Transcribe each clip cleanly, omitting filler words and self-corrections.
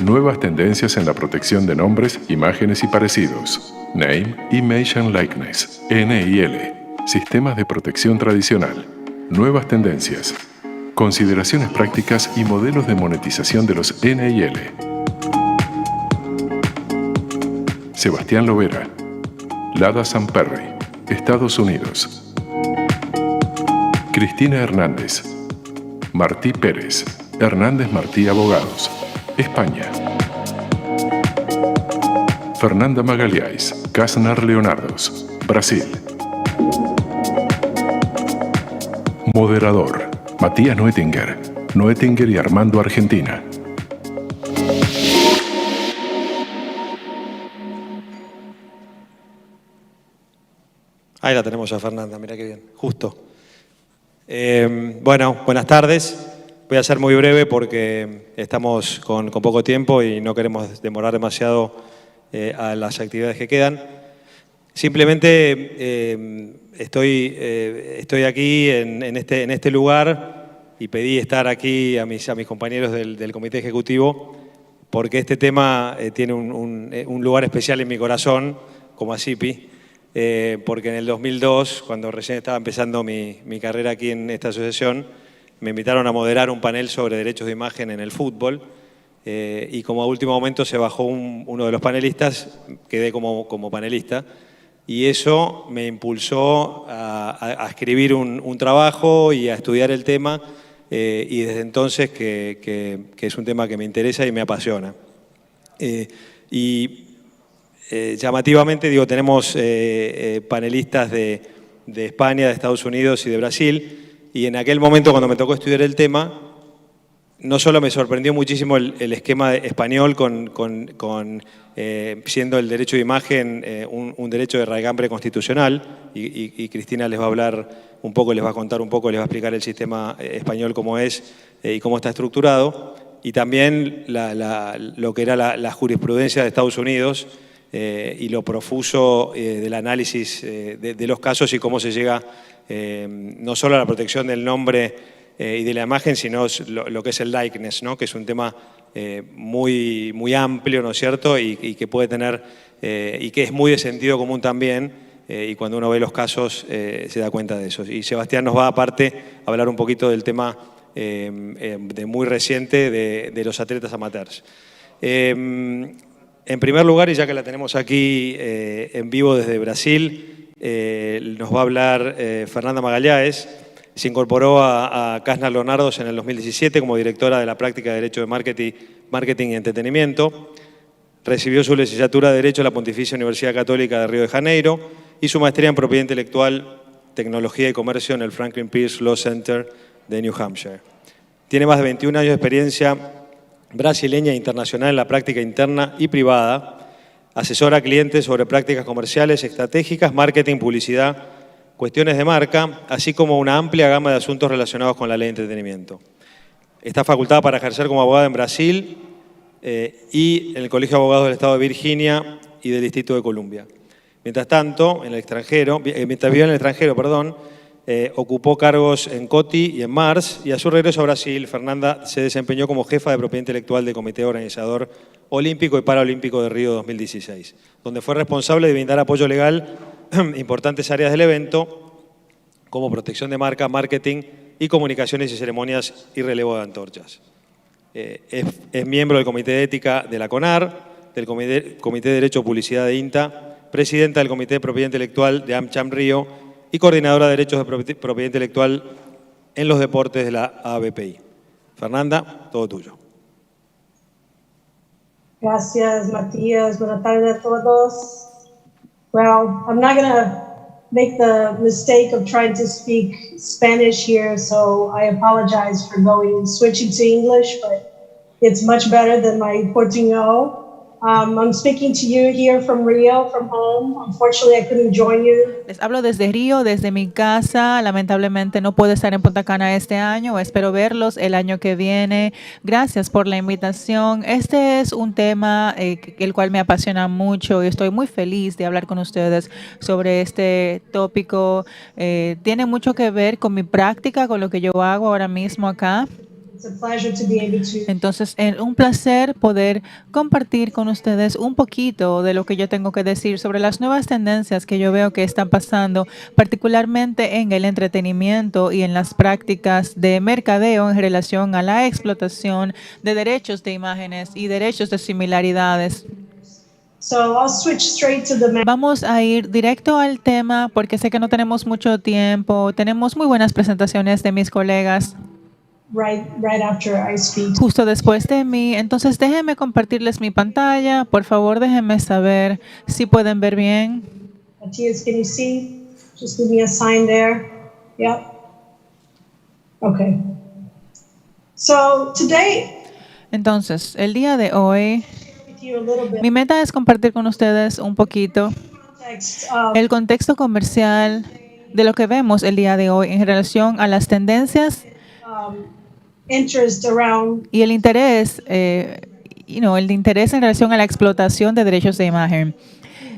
Nuevas tendencias en la protección de nombres, imágenes y parecidos. Name, Image and Likeness, NIL. Sistemas de protección tradicional. Nuevas tendencias. Consideraciones prácticas y modelos de monetización de los NIL. Sebastián Lovera. Lada Samperry, Estados Unidos. Cristina Hernández. Martí Pérez. Hernández Martí Abogados, España. Fernanda Magalhães. Casnar Leonardos, Brasil. Moderador. Matías Noettinger. Noettinger y Armando, Argentina. Ahí la tenemos a Fernanda, mira qué bien, justo. Bueno, buenas tardes. Voy a ser muy breve porque estamos con poco tiempo y no queremos demorar demasiado a las actividades que quedan. Simplemente estoy aquí en este lugar y pedí estar aquí a mis compañeros del Comité Ejecutivo porque este tema tiene un lugar especial en mi corazón, como a Sipi, porque en el 2002, cuando recién estaba empezando mi carrera aquí en esta asociación, me invitaron a moderar un panel sobre derechos de imagen en el fútbol y como a último momento se bajó uno de los panelistas, quedé como panelista y eso me impulsó a escribir un trabajo y a estudiar el tema y desde entonces que es un tema que me interesa y me apasiona. Llamativamente, digo, tenemos panelistas de España, de Estados Unidos y de Brasil. Y en aquel momento, cuando me tocó estudiar el tema, no solo me sorprendió muchísimo el esquema español siendo el derecho de imagen un derecho de raigambre constitucional, y Cristina les va a hablar un poco, les va a contar un poco, les va a explicar el sistema español cómo es y cómo está estructurado, y también lo que era la jurisprudencia de Estados Unidos y lo profuso del análisis de los casos y cómo se llega no solo a la protección del nombre y de la imagen, sino lo que es el likeness, ¿no? Que es un tema muy amplio, ¿no es cierto? Y que puede tener, y que es muy de sentido común también, y cuando uno ve los casos se da cuenta de eso. Y Sebastián nos va aparte a hablar un poquito del tema de muy reciente de los atletas amateurs. En primer lugar, y ya que la tenemos aquí en vivo desde Brasil, nos va a hablar Fernanda Magalhães. Se incorporó a Casnar Leonardos en el 2017 como directora de la práctica de Derecho de Marketing y Entretenimiento. Recibió su licenciatura de Derecho en la Pontificia Universidad Católica de Río de Janeiro y su maestría en Propiedad Intelectual, Tecnología y Comercio en el Franklin Pierce Law Center de New Hampshire. Tiene más de 21 años de experiencia brasileña e internacional en la práctica interna y privada. Asesora a clientes sobre prácticas comerciales, estratégicas, marketing, publicidad, cuestiones de marca, así como una amplia gama de asuntos relacionados con la ley de entretenimiento. Está facultada para ejercer como abogada en Brasil y en el Colegio de Abogados del Estado de Virginia y del Distrito de Columbia. Mientras vivió en el extranjero, ocupó cargos en Coty y en Mars, y a su regreso a Brasil, Fernanda se desempeñó como jefa de propiedad intelectual del Comité Organizador Olímpico y Paralímpico de Río 2016, donde fue responsable de brindar apoyo legal a importantes áreas del evento, como protección de marca, marketing y comunicaciones y ceremonias y relevo de antorchas. Es miembro del Comité de Ética de la CONAR, del Comité de Derecho y Publicidad de INTA, presidenta del Comité de Propiedad Intelectual de AmCham Río y coordinadora de Derechos de Propiedad Intelectual en los deportes de la ABPI. Fernanda, todo tuyo. Gracias, Matías. Buenas tardes a todos. Well, I'm not going to make the mistake of trying to speak Spanish here, so I apologize for switching to English, but it's much better than my Portuñol. I'm speaking to you here from Rio, from home. Unfortunately, I couldn't join you. Les hablo desde Río, desde mi casa. Lamentablemente no puedo estar en Punta Cana este año. Espero verlos el año que viene. Gracias por la invitación. Este es un tema el cual me apasiona mucho y estoy muy feliz de hablar con ustedes sobre este tópico. Tiene mucho que ver con mi práctica, con lo que yo hago ahora mismo acá. It's a pleasure to be able to. Entonces, es un placer poder compartir con ustedes un poquito de lo que yo tengo que decir sobre las nuevas tendencias que yo veo que están pasando, particularmente en el entretenimiento y en las prácticas de mercadeo en relación a la explotación de derechos de imágenes y derechos de similaridades. So I'll switch straight to the Vamos a ir directo al tema porque sé que no tenemos mucho tiempo. Tenemos muy buenas presentaciones de mis colegas right after I speak. justo después de mí. Entonces déjenme compartirles mi pantalla. Por favor, déjenme saber si pueden ver bien. Matthias, can you see? Just give me a sign there. Yep. Okay. So today, Entonces, el día de hoy, with you a little bit mi meta es compartir con ustedes un poquito context of el contexto comercial de lo que vemos el día de hoy en relación a las tendencias interest around y el interés, el interés en relación a la explotación de derechos de imagen.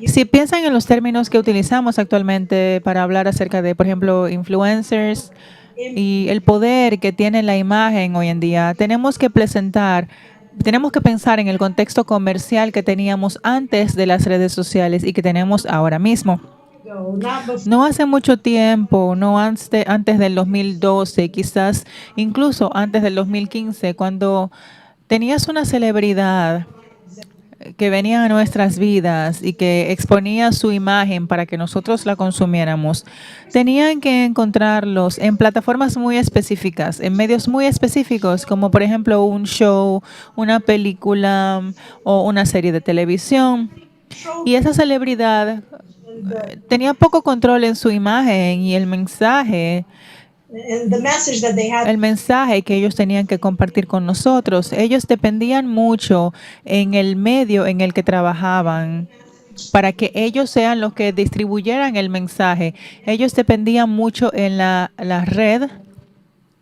Si piensan en los términos que utilizamos actualmente para hablar acerca de, por ejemplo, influencers y el poder que tiene la imagen hoy en día, tenemos que pensar en el contexto comercial que teníamos antes de las redes sociales y que tenemos ahora mismo. not before. No hace mucho tiempo, no antes del 2012, quizás incluso antes del 2015, cuando tenías una celebridad que venía a nuestras vidas y que exponía su imagen para que nosotros la consumiéramos, tenían que encontrarlos en plataformas muy específicas, en medios muy específicos, como por ejemplo un show, una película o una serie de televisión. Y esa celebridad tenía poco control en su imagen y el mensaje And the message that they had que ellos tenían que compartir con nosotros. Ellos dependían mucho en el medio en el que trabajaban para que ellos sean los que distribuyeran el mensaje. Ellos dependían mucho en la red,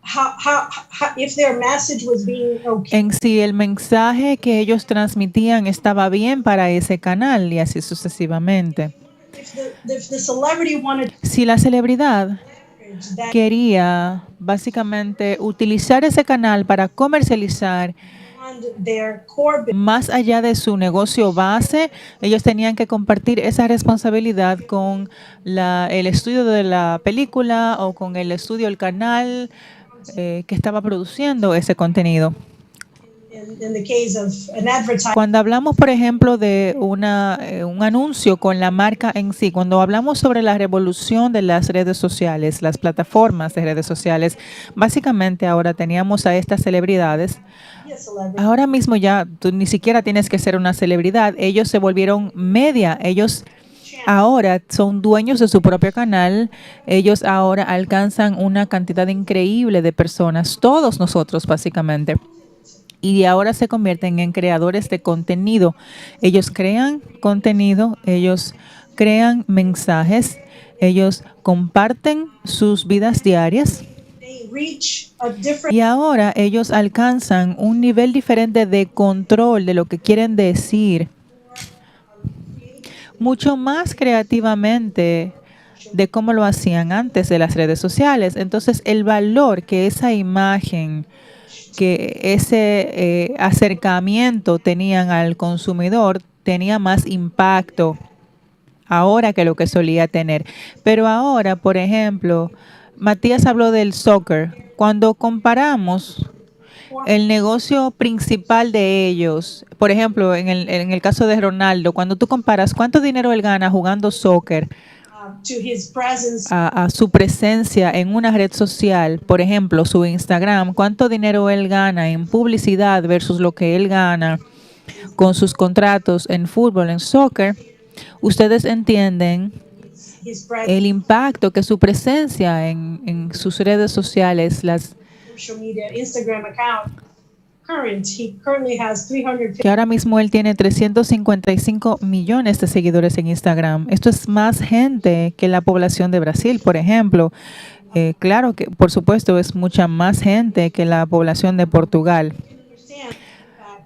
how if their message was being okay. en si el mensaje que ellos transmitían estaba bien para ese canal y así sucesivamente. If the celebrity wanted Si la celebridad that quería básicamente utilizar ese canal para comercializar beyond their core business, más allá de su negocio base, ellos tenían que compartir esa responsabilidad con el estudio de la película o con el estudio del canal que estaba produciendo ese contenido. in the case of an advertising, Cuando hablamos, por ejemplo, de un anuncio con la marca en sí, cuando hablamos sobre la revolución de las redes sociales, las plataformas de redes sociales, básicamente ahora teníamos a estas celebridades. be a celebrity. Ahora mismo ya tú ni siquiera tienes que ser una celebridad. Ellos se volvieron media. Ellos ahora son dueños de su propio canal. Ellos ahora alcanzan una cantidad increíble de personas, todos nosotros básicamente. Y ahora se convierten en creadores de contenido. Ellos crean contenido, ellos crean mensajes, ellos comparten sus vidas diarias. They reach a different Y ahora ellos alcanzan un nivel diferente de control de lo que quieren decir, mucho más creativamente de cómo lo hacían antes de las redes sociales. Entonces, el valor que esa imagen, que ese acercamiento tenían al consumidor, tenía más impacto ahora que lo que solía tener. Pero ahora, por ejemplo, Matías habló del soccer. Cuando comparamos el negocio principal de ellos, por ejemplo, en el caso de Ronaldo, cuando tú comparas cuánto dinero él gana jugando soccer to his presence a su presencia en una red social, por ejemplo, su Instagram, cuánto dinero él gana en publicidad versus lo que él gana con sus contratos en fútbol, en soccer, ustedes entienden his presence el impacto que su presencia en sus redes sociales, las social media Instagram account he currently has 350 que ahora mismo él tiene 355 millones de seguidores en Instagram. Esto es más gente que la población de Brasil, por ejemplo. Claro que, por supuesto, es mucha más gente que la población de Portugal.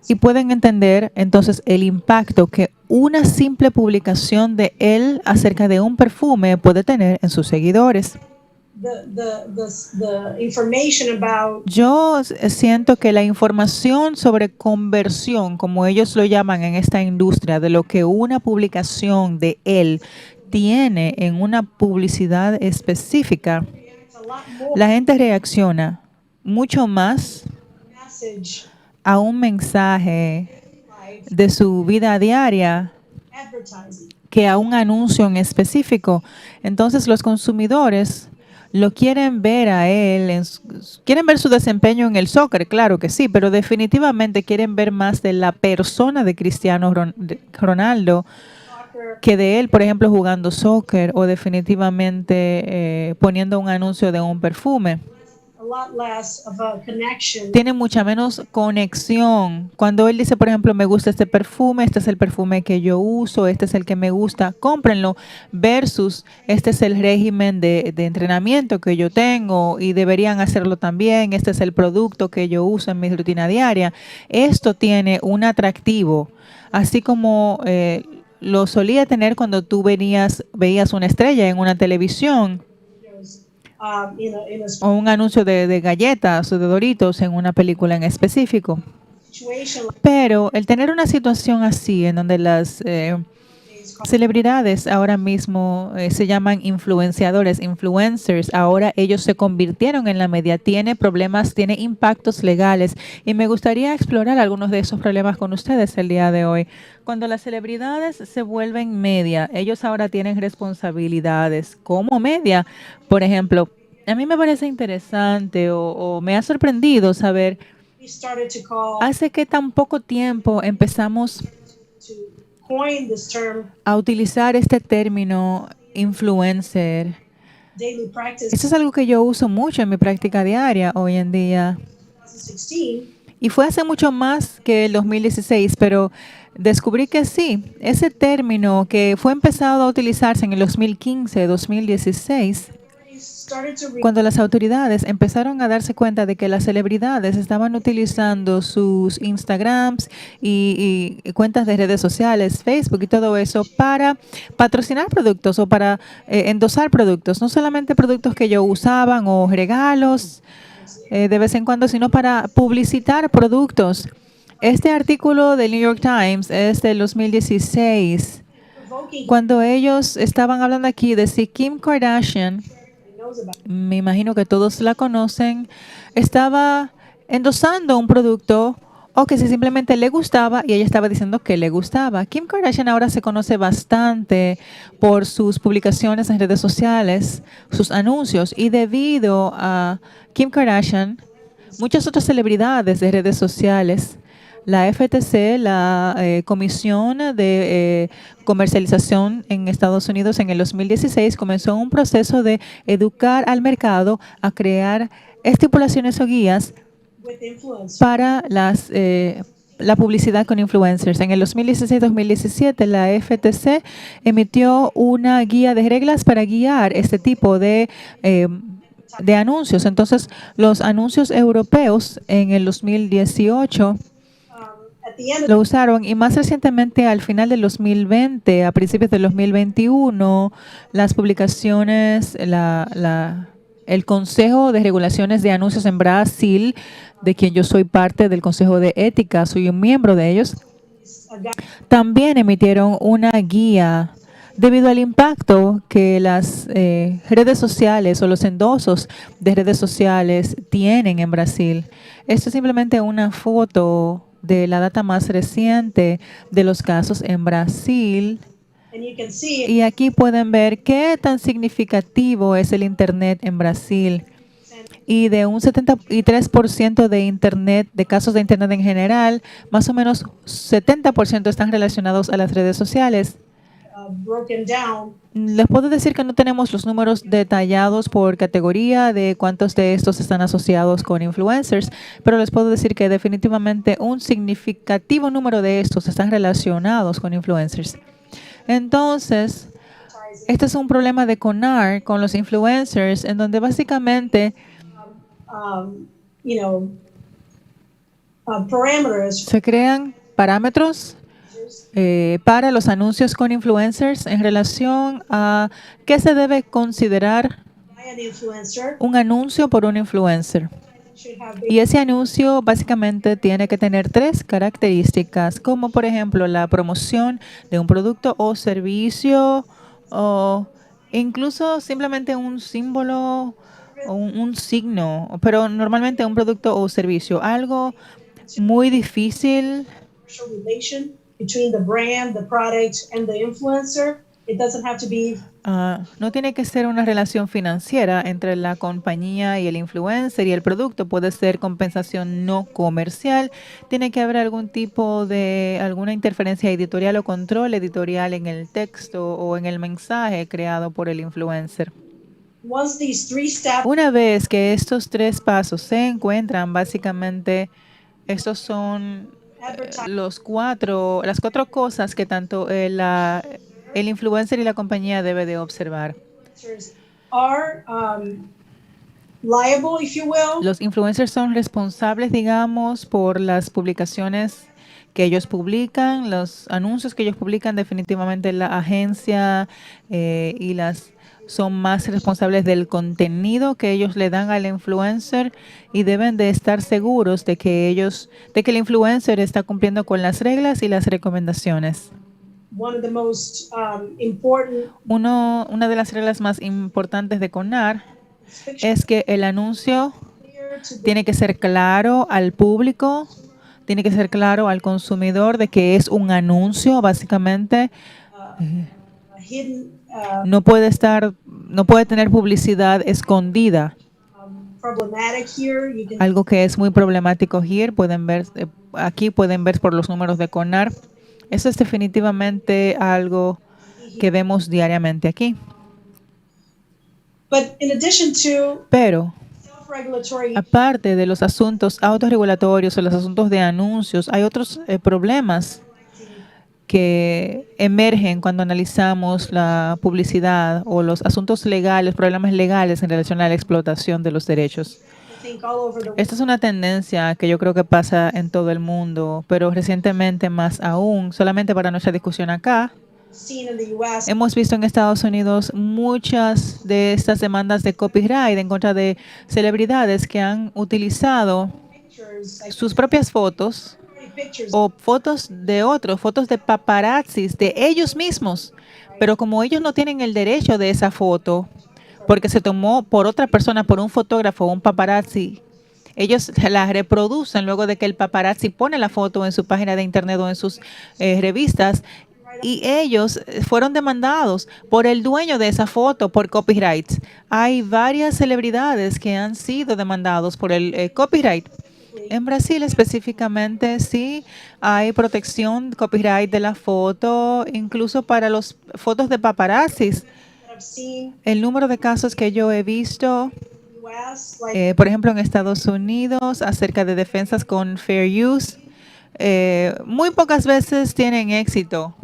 Y pueden entender entonces el impacto que una simple publicación de él acerca de un perfume puede tener en sus seguidores. the information about Yo siento que la información sobre conversión, como ellos lo llaman en esta industria, de lo que una publicación de él tiene en una publicidad específica, a lot more la gente reacciona mucho más message a un mensaje live de su vida diaria advertising. que a un anuncio en específico. Entonces los consumidores lo quieren ver a él, quieren ver su desempeño en el soccer, claro que sí, pero definitivamente quieren ver más de la persona de Cristiano Ronaldo Soccer, que de él, por ejemplo, jugando soccer o definitivamente poniendo un anuncio de un perfume. a lot less of a connection Tiene mucha menos conexión. Cuando él dice, por ejemplo, me gusta este es el perfume que yo uso, este es el que me gusta, cómprenlo, versus este es el régimen de entrenamiento que yo tengo y deberían hacerlo también, este es el producto que yo uso en mi rutina diaria. Esto tiene un atractivo, así como lo solía tener cuando tú veías una estrella en una televisión videos, in a o un anuncio de galletas o de Doritos en una película en específico. situation like Pero el tener una situación así, en donde las today's called celebridades ahora mismo se llaman influenciadores, influencers, ahora ellos se convirtieron en la media, tiene problemas, tiene impactos legales. Y me gustaría explorar algunos de esos problemas con ustedes el día de hoy. Cuando las celebridades se vuelven media, ellos ahora tienen responsabilidades como media. Por ejemplo, a mí me parece interesante o me ha sorprendido saber we started to call hace que tan poco tiempo empezamos to coin this term a utilizar este término influencer. daily practice Eso es algo que yo uso mucho en mi práctica diaria hoy en día. 2016. Y fue hace mucho más que el 2016, pero descubrí que sí, ese término que fue empezado a utilizarse en el 2015, 2016, We started to cuando las autoridades empezaron a darse cuenta de que las celebridades estaban utilizando sus Instagrams y cuentas de redes sociales, Facebook y todo eso para patrocinar productos o para endosar productos, no solamente productos que ellos usaban o regalos de vez en cuando, sino para publicitar productos. Este artículo del New York Times es del 2016, provoking cuando ellos estaban hablando aquí de si Kim Kardashian, knows about me imagino que todos la conocen, estaba endosando un producto o que si simplemente le gustaba y ella estaba diciendo que le gustaba. Kim Kardashian ahora se conoce bastante por sus publicaciones en redes sociales, sus anuncios, y debido a Kim Kardashian, muchas otras celebridades de redes sociales, la FTC, la Comisión de Comercialización en Estados Unidos en el 2016 comenzó un proceso de educar al mercado a crear estipulaciones o guías with influence. para la publicidad con influencers. En el 2016-2017, la FTC emitió una guía de reglas para guiar este tipo de anuncios. Entonces, los anuncios europeos en el 2018 At the end of lo usaron, y más recientemente al final del 2020, a principios del 2021, las publicaciones, el Consejo de Regulaciones de Anuncios en Brasil, de quien yo soy parte del Consejo de Ética, soy un miembro de ellos, a guy también emitieron una guía debido al impacto que las redes sociales o los endosos de redes sociales tienen en Brasil. Esto es simplemente una foto de la data más reciente de los casos en Brasil. and you can see Y aquí pueden ver qué tan significativo es el Internet en Brasil. Y de un 73% de Internet, de casos de Internet en general, más o menos 70% están relacionados a las redes sociales. broken down. Les puedo decir que no tenemos los números detallados por categoría de cuántos de estos están asociados con influencers, pero les puedo decir que definitivamente un significativo número de estos están relacionados con influencers. Entonces, este es un problema de CONAR con los influencers, en donde básicamente You know, parameters se crean parámetros para los anuncios con influencers en relación a qué se debe considerar an influencer un anuncio por un influencer. should have Y ese anuncio básicamente tiene que tener 3 características, como por ejemplo la promoción de un producto o servicio, o incluso simplemente un símbolo o un signo, pero normalmente un producto o servicio. Algo muy difícil. commercial relation between the brand, the product, and the influencer. It doesn't have to be No tiene que ser una relación financiera entre la compañía y el influencer y el producto. Puede ser compensación no comercial. Tiene que haber algún tipo de alguna interferencia editorial o control editorial en el texto o en el mensaje creado por el influencer. once these 3 steps Una vez que estos 3 pasos se encuentran, básicamente estos son advertisers las 4 cosas que tanto el influencer y la compañía debe de observar. are liable, if you will, Los influencers son responsables, digamos, por las publicaciones que ellos publican, los anuncios que ellos publican. Definitivamente la agencia y las son más responsables del contenido que ellos le dan al influencer y deben de estar seguros de que el influencer está cumpliendo con las reglas y las recomendaciones. one of the most important Una de las reglas más importantes de CONAR es que el anuncio clear to the tiene que ser claro al público, tiene que ser claro al consumidor de que es un anuncio, básicamente. hidden No puede tener publicidad escondida. problematic here. You can Algo que es muy problemático aquí pueden ver por los números de CONAR. Eso es definitivamente algo que vemos diariamente aquí. but in addition to Pero self-regulatory aparte de los asuntos autorregulatorios o los asuntos de anuncios, hay otros problemas que emergen cuando analizamos la publicidad o los asuntos legales, problemas legales en relación a la explotación de los derechos. I think all over the world Esta es una tendencia que yo creo que pasa en todo el mundo, pero recientemente más aún, solamente para nuestra discusión acá, seen in the US hemos visto en Estados Unidos muchas de estas demandas de copyright en contra de celebridades que han utilizado pictures, like sus propias fotos pictures o fotos de otros, fotos de paparazzis de ellos mismos, pero como ellos no tienen el derecho de esa foto, porque se tomó por otra persona, por un fotógrafo o un paparazzi, ellos la reproducen luego de que el paparazzi pone la foto en su página de internet o en sus revistas, y ellos fueron demandados por el dueño de esa foto por copyright. Hay varias celebridades que han sido demandados por el copyright. En Brasil específicamente sí hay protección copyright de la foto, incluso para las fotos de paparazzis. that I've seen El número de casos que yo he visto, in the US, like por ejemplo en Estados Unidos, acerca de defensas con fair use, muy pocas veces tienen éxito.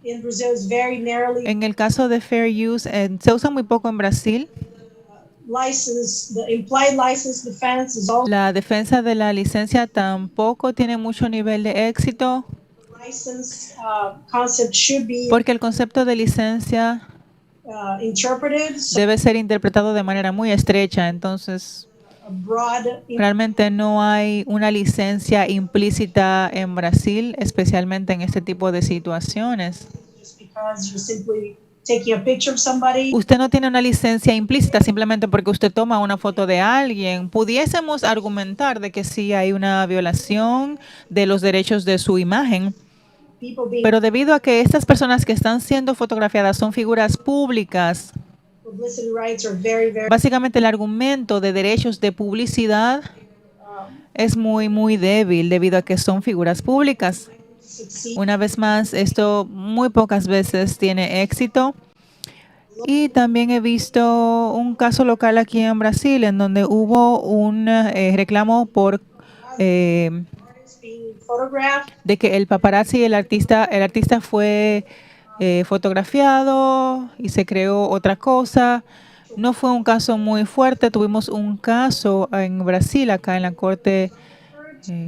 in Brazil is very narrowly En el caso de fair use, se usa muy poco en Brasil. licensed. The implied license defense is also La defensa de la licencia tampoco tiene mucho nivel de éxito, license concept should be porque el concepto de licencia interpreted so debe ser interpretado de manera muy estrecha. Entonces, a broad realmente no hay una licencia implícita en Brasil, especialmente en este tipo de situaciones. just because you're simply taking a picture of somebody. Usted no tiene una licencia implícita simplemente porque usted toma una foto de alguien. Pudiésemos argumentar de que sí hay una violación de los derechos de su imagen, People being pero debido a que estas personas que están siendo fotografiadas son figuras públicas, publicity rights are very, very básicamente el argumento de derechos de publicidad es muy, muy débil debido a que son figuras públicas. succeed. Una vez más, esto muy pocas veces tiene éxito. Y también he visto un caso local aquí en Brasil en donde hubo un reclamo por Artists being photographed. de que el paparazzi, el artista fue fotografiado y se creó otra cosa. No fue un caso muy fuerte. Tuvimos un caso en Brasil, acá en la Corte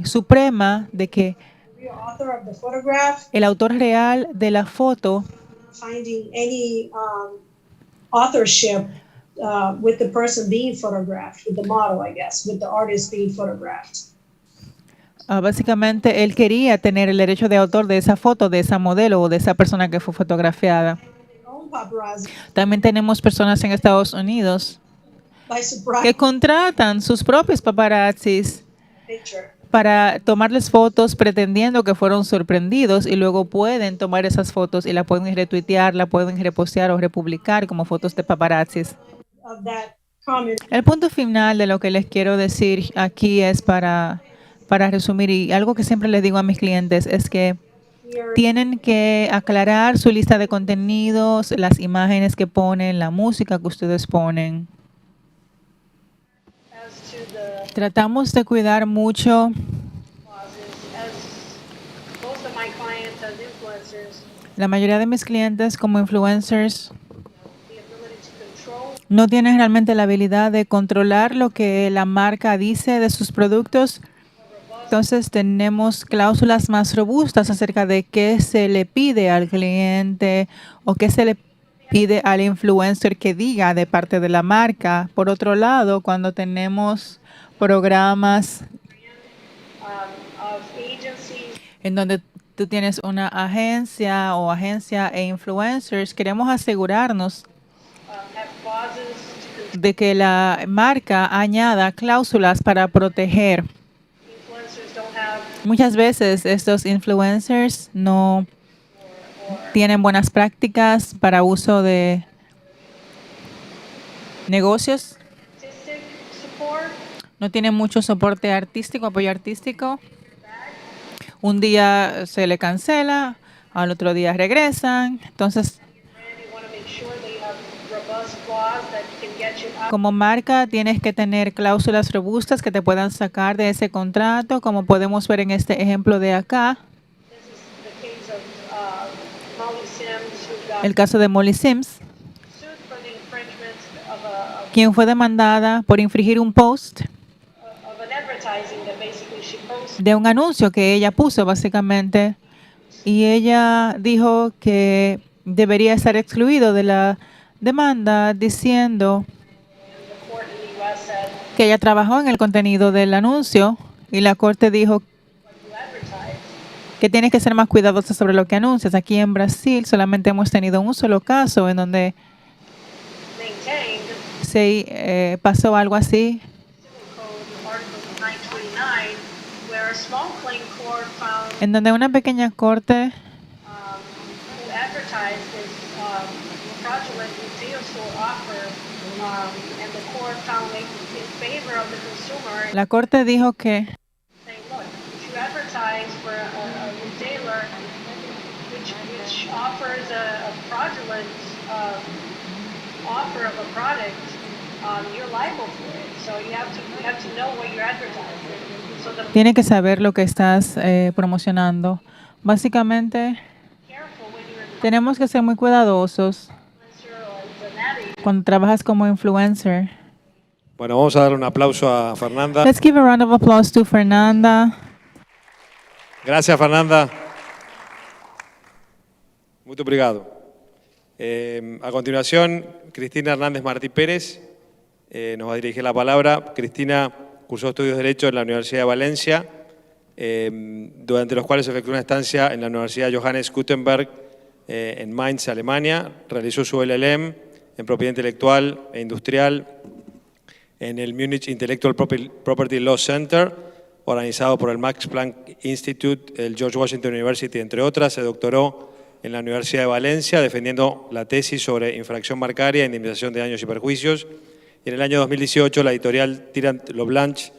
Suprema, de que Real author of the photograph, el autor real de la foto finding any authorship with the person being photographed, with the model, I guess, with the artist being photographed. Básicamente, él quería tener el derecho de autor de esa foto, de esa modelo o de esa persona que fue fotografiada. Own paparazzi También tenemos personas en Estados Unidos by que surprise contratan sus propios paparazzis picture. para tomarles fotos pretendiendo que fueron sorprendidos y luego pueden tomar esas fotos y la pueden retuitear, la pueden repostear o republicar como fotos de paparazzis. Of that comment, El punto final de lo que les quiero decir aquí es para resumir, y algo que siempre les digo a mis clientes es que here tienen que aclarar su lista de contenidos, las imágenes que ponen, la música que ustedes ponen. as to the Tratamos de cuidar mucho clauses, as most of my clients as influencers, la mayoría de mis clientes como influencers the ability to control no tienen realmente la habilidad de controlar lo que la marca dice de sus productos. Entonces tenemos cláusulas más robustas acerca de qué se le pide al cliente o qué se le pide al influencer que diga de parte de la marca. Por otro lado, cuando tenemos programas of agencies en donde tú tienes una agencia o agencia e influencers, queremos asegurarnos have clauses to control de que la marca añada cláusulas para proteger. influencers don't have Muchas veces estos influencers no tienen buenas prácticas para uso de negocios, artistic support, no tienen mucho soporte artístico, apoyo artístico. Un día se le cancela, al otro día regresan. Entonces, and you want to make sure that you have robust clause that can get you out. como marca tienes que tener cláusulas robustas que te puedan sacar de ese contrato, como podemos ver en este ejemplo de acá, This is the case of Molly Sims, who got el caso de Molly Sims, sued for the infringement of quien fue demandada por infringir un post of an advertising that basically she posted. de un anuncio que ella puso básicamente, y ella dijo que debería estar excluido de la demanda diciendo The court in the U.S. said que ella trabajó en el contenido del anuncio y la corte dijo you advertise. que tienes que ser más cuidadosa sobre lo que anuncias. Aquí en Brasil solamente hemos tenido un solo caso en donde Maintained se pasó algo así, Civil Code Article 929, where a small claim court found en donde una pequeña corte who advertised this fraudulent retail store offer, and the court found it in favor of the consumer, la corte dijo que saying, look, if you advertise for a retailer which offers a fraudulent offer of a product, you're liable for it. So you have to know what you're advertising. So the tiene que saber lo que estás promocionando. Básicamente, careful when you're an tenemos que ser muy cuidadosos influencer or as an ad agency. cuando trabajas como influencer. Bueno, vamos a dar un aplauso a Fernanda. Let's give a round of applause to Fernanda. Gracias, Fernanda. Muito obrigado. A continuación, Cristina Hernández Martí Pérez nos va a dirigir la palabra. Cristina cursó estudios de Derecho en la Universidad de Valencia, durante los cuales efectuó una estancia en la Universidad Johannes Gutenberg en Mainz, Alemania. Realizó su LLM en Propiedad Intelectual e Industrial en el Munich Intellectual Property Law Center, organizado por el Max Planck Institute, el George Washington University, entre otras. Se doctoró en la Universidad de Valencia, defendiendo la tesis sobre infracción marcaria e indemnización de daños y perjuicios. Y en el año 2018, la editorial Tirant-Loblanche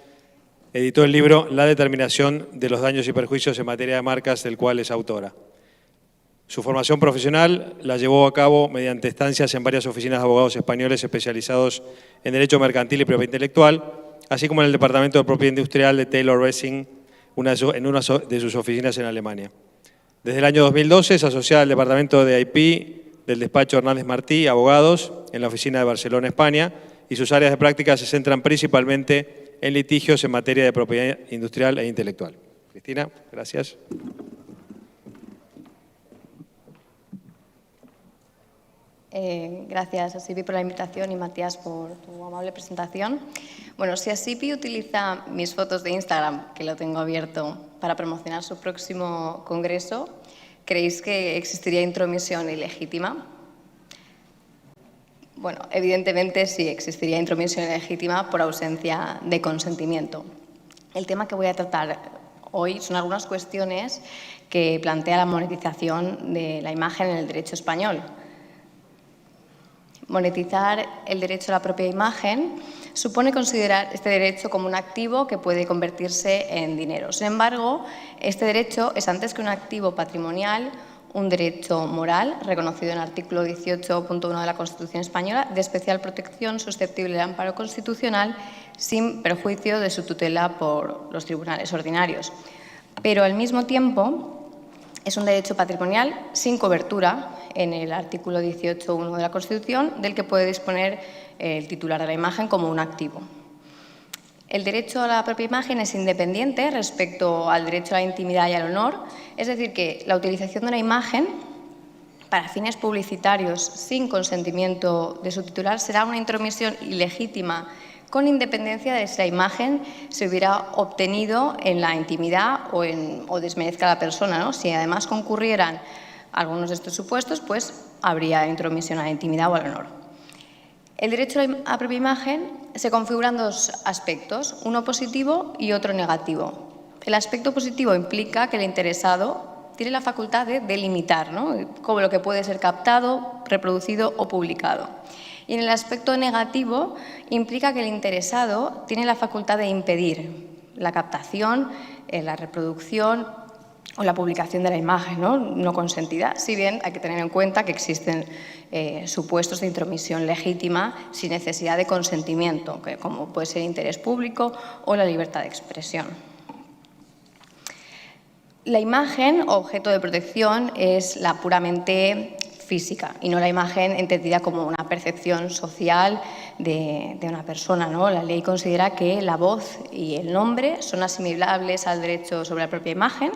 editó el libro La determinación de los daños y perjuicios en materia de marcas, del cual es autora. Su formación profesional la llevó a cabo mediante estancias en varias oficinas de abogados españoles especializados en Derecho Mercantil y Propiedad Intelectual, así como en el Departamento de Propiedad Industrial de Taylor Racing, en una de sus oficinas en Alemania. Desde el año 2012 es asociada al Departamento de IP del despacho Hernández Martí, abogados, en la oficina de Barcelona, España, y sus áreas de práctica se centran principalmente en litigios en materia de propiedad industrial e intelectual. Cristina, gracias. Gracias a Sipi por la invitación y Matías por tu amable presentación. Bueno, si Sipi utiliza mis fotos de Instagram, que lo tengo abierto, para promocionar su próximo congreso, ¿creéis que existiría intromisión ilegítima? Bueno, evidentemente sí existiría intromisión ilegítima por ausencia de consentimiento. El tema que voy a tratar hoy son algunas cuestiones que plantea la monetización de la imagen en el derecho español. Monetizar el derecho a la propia imagen supone considerar este derecho como un activo que puede convertirse en dinero. Sin embargo, este derecho es, antes que un activo patrimonial, un derecho moral reconocido en el artículo 18.1 de la Constitución española, de especial protección, susceptible de amparo constitucional, sin perjuicio de su tutela por los tribunales ordinarios. Pero, al mismo tiempo, es un derecho patrimonial sin cobertura en el artículo 18.1 de la Constitución, del que puede disponer el titular de la imagen como un activo. El derecho a la propia imagen es independiente respecto al derecho a la intimidad y al honor, es decir, que la utilización de una imagen para fines publicitarios sin consentimiento de su titular será una intromisión ilegítima, con independencia de si la imagen se hubiera obtenido en la intimidad o desmerezca a la persona, ¿no? Si además concurrieran algunos de estos supuestos, pues habría intromisión a la intimidad o al honor. El derecho a la propia imagen se configura en dos aspectos, uno positivo y otro negativo. El aspecto positivo implica que el interesado tiene la facultad de delimitar, ¿no?, como lo que puede ser captado, reproducido o publicado. Y en el aspecto negativo implica que el interesado tiene la facultad de impedir la captación, la reproducción o la publicación de la imagen no consentida, si bien hay que tener en cuenta que existen supuestos de intromisión legítima sin necesidad de consentimiento, como puede ser el interés público o la libertad de expresión. La imagen, objeto de protección, es la puramente física y no la imagen entendida como una percepción social de una persona, ¿no? La ley considera que la voz y el nombre son asimilables al derecho sobre la propia imagen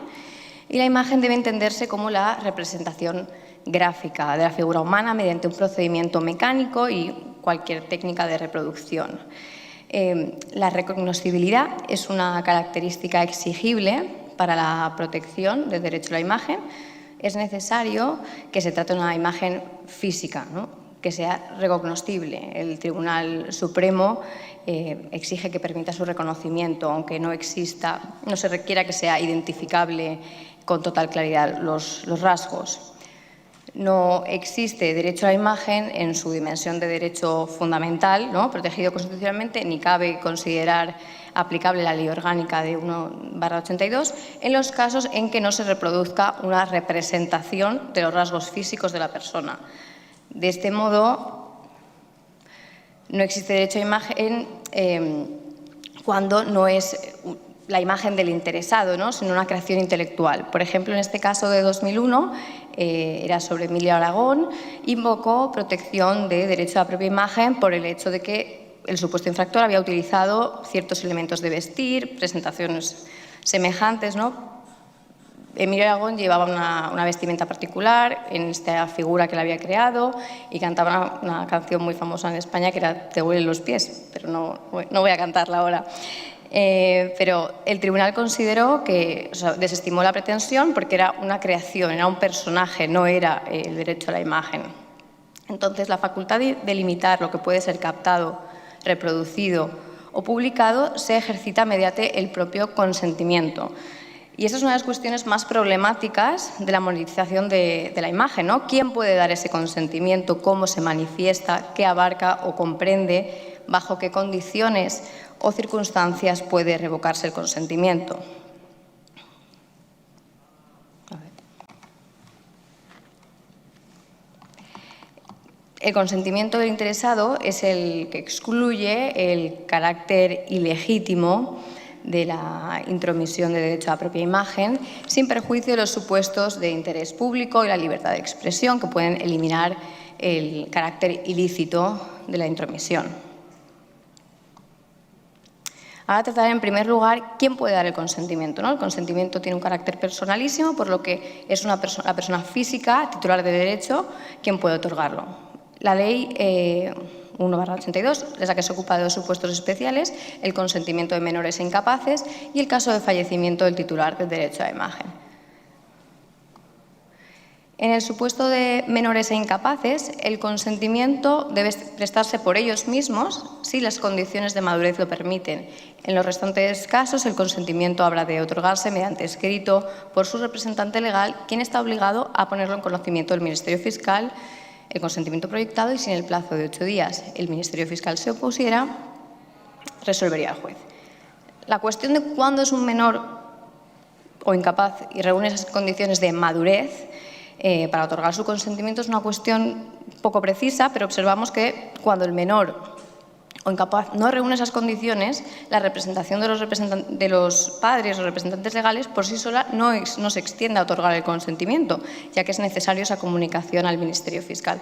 y la imagen debe entenderse como la representación gráfica de la figura humana mediante un procedimiento mecánico y cualquier técnica de reproducción. La recognoscibilidad es una característica exigible para la protección del derecho a la imagen. Es necesario que se trate de una imagen física, ¿no?, que sea recognoscible. El Tribunal Supremo exige que permita su reconocimiento, aunque no se requiera que sea identificable con total claridad los rasgos. No existe derecho a la imagen en su dimensión de derecho fundamental, ¿no?, protegido constitucionalmente, ni cabe considerar aplicable la Ley Orgánica de 1/82 en los casos en que no se reproduzca una representación de los rasgos físicos de la persona. De este modo, no existe derecho a imagen cuando no es la imagen del interesado, ¿no?, sino una creación intelectual. Por ejemplo, en este caso de 2001, era sobre Emilio Aragón, invocó protección de derecho a la propia imagen por el hecho de que el supuesto infractor había utilizado ciertos elementos de vestir, presentaciones semejantes, ¿no? Emilio Aragón llevaba una vestimenta particular en esta figura que él había creado y cantaba una canción muy famosa en España que era Te huelen los pies, pero no voy a cantarla ahora. Pero el tribunal consideró que, desestimó la pretensión porque era una creación, era un personaje, no era el derecho a la imagen. Entonces, la facultad de limitar lo que puede ser captado, reproducido o publicado se ejercita mediante el propio consentimiento. Y esa es una de las cuestiones más problemáticas de la monetización de la imagen, ¿no? ¿Quién puede dar ese consentimiento? ¿Cómo se manifiesta? ¿Qué abarca o comprende? ¿Bajo qué condiciones o circunstancias puede revocarse el consentimiento? El consentimiento del interesado es el que excluye el carácter ilegítimo de la intromisión de derecho a la propia imagen, sin perjuicio de los supuestos de interés público y la libertad de expresión, que pueden eliminar el carácter ilícito de la intromisión. Ahora trataré en primer lugar quién puede dar el consentimiento, ¿no? El consentimiento tiene un carácter personalísimo, por lo que es la persona física, titular de derecho, quien puede otorgarlo. La ley 1/82 es la que se ocupa de dos supuestos especiales, el consentimiento de menores e incapaces y el caso de fallecimiento del titular del derecho a la imagen. En el supuesto de menores e incapaces, el consentimiento debe prestarse por ellos mismos si las condiciones de madurez lo permiten. En los restantes casos, el consentimiento habrá de otorgarse mediante escrito por su representante legal, quien está obligado a ponerlo en conocimiento del Ministerio Fiscal, el consentimiento proyectado, y si en el plazo de 8 días el Ministerio Fiscal se opusiera, resolvería el juez. La cuestión de cuándo es un menor o incapaz y reúne esas condiciones de madurez para otorgar su consentimiento es una cuestión poco precisa, pero observamos que cuando el menor o incapaz no reúne esas condiciones, la representación de los padres o representantes legales por sí sola no se extiende a otorgar el consentimiento, ya que es necesaria esa comunicación al Ministerio Fiscal.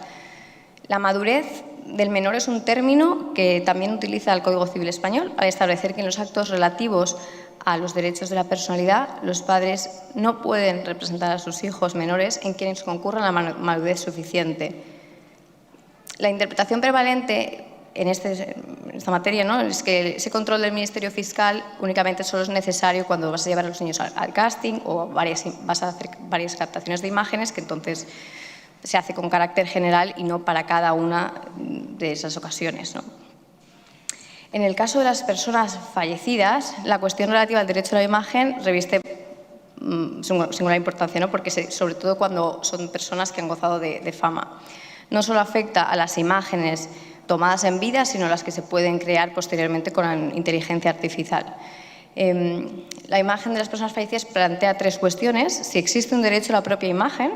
La madurez del menor es un término que también utiliza el Código Civil Español al establecer que en los actos relativos a los derechos de la personalidad, los padres no pueden representar a sus hijos menores en quienes concurra la madurez suficiente. La interpretación prevalente en esta materia, ¿no?, es que ese control del Ministerio Fiscal únicamente solo es necesario cuando vas a llevar a los niños al casting o vas a hacer varias captaciones de imágenes, que entonces se hace con carácter general y no para cada una de esas ocasiones, ¿no? En el caso de las personas fallecidas, la cuestión relativa al derecho a la imagen reviste singular importancia, ¿no?, porque sobre todo cuando son personas que han gozado de fama. No solo afecta a las imágenes tomadas en vida, sino las que se pueden crear posteriormente con inteligencia artificial. La imagen de las personas fallecidas plantea tres cuestiones: si existe un derecho a la propia imagen,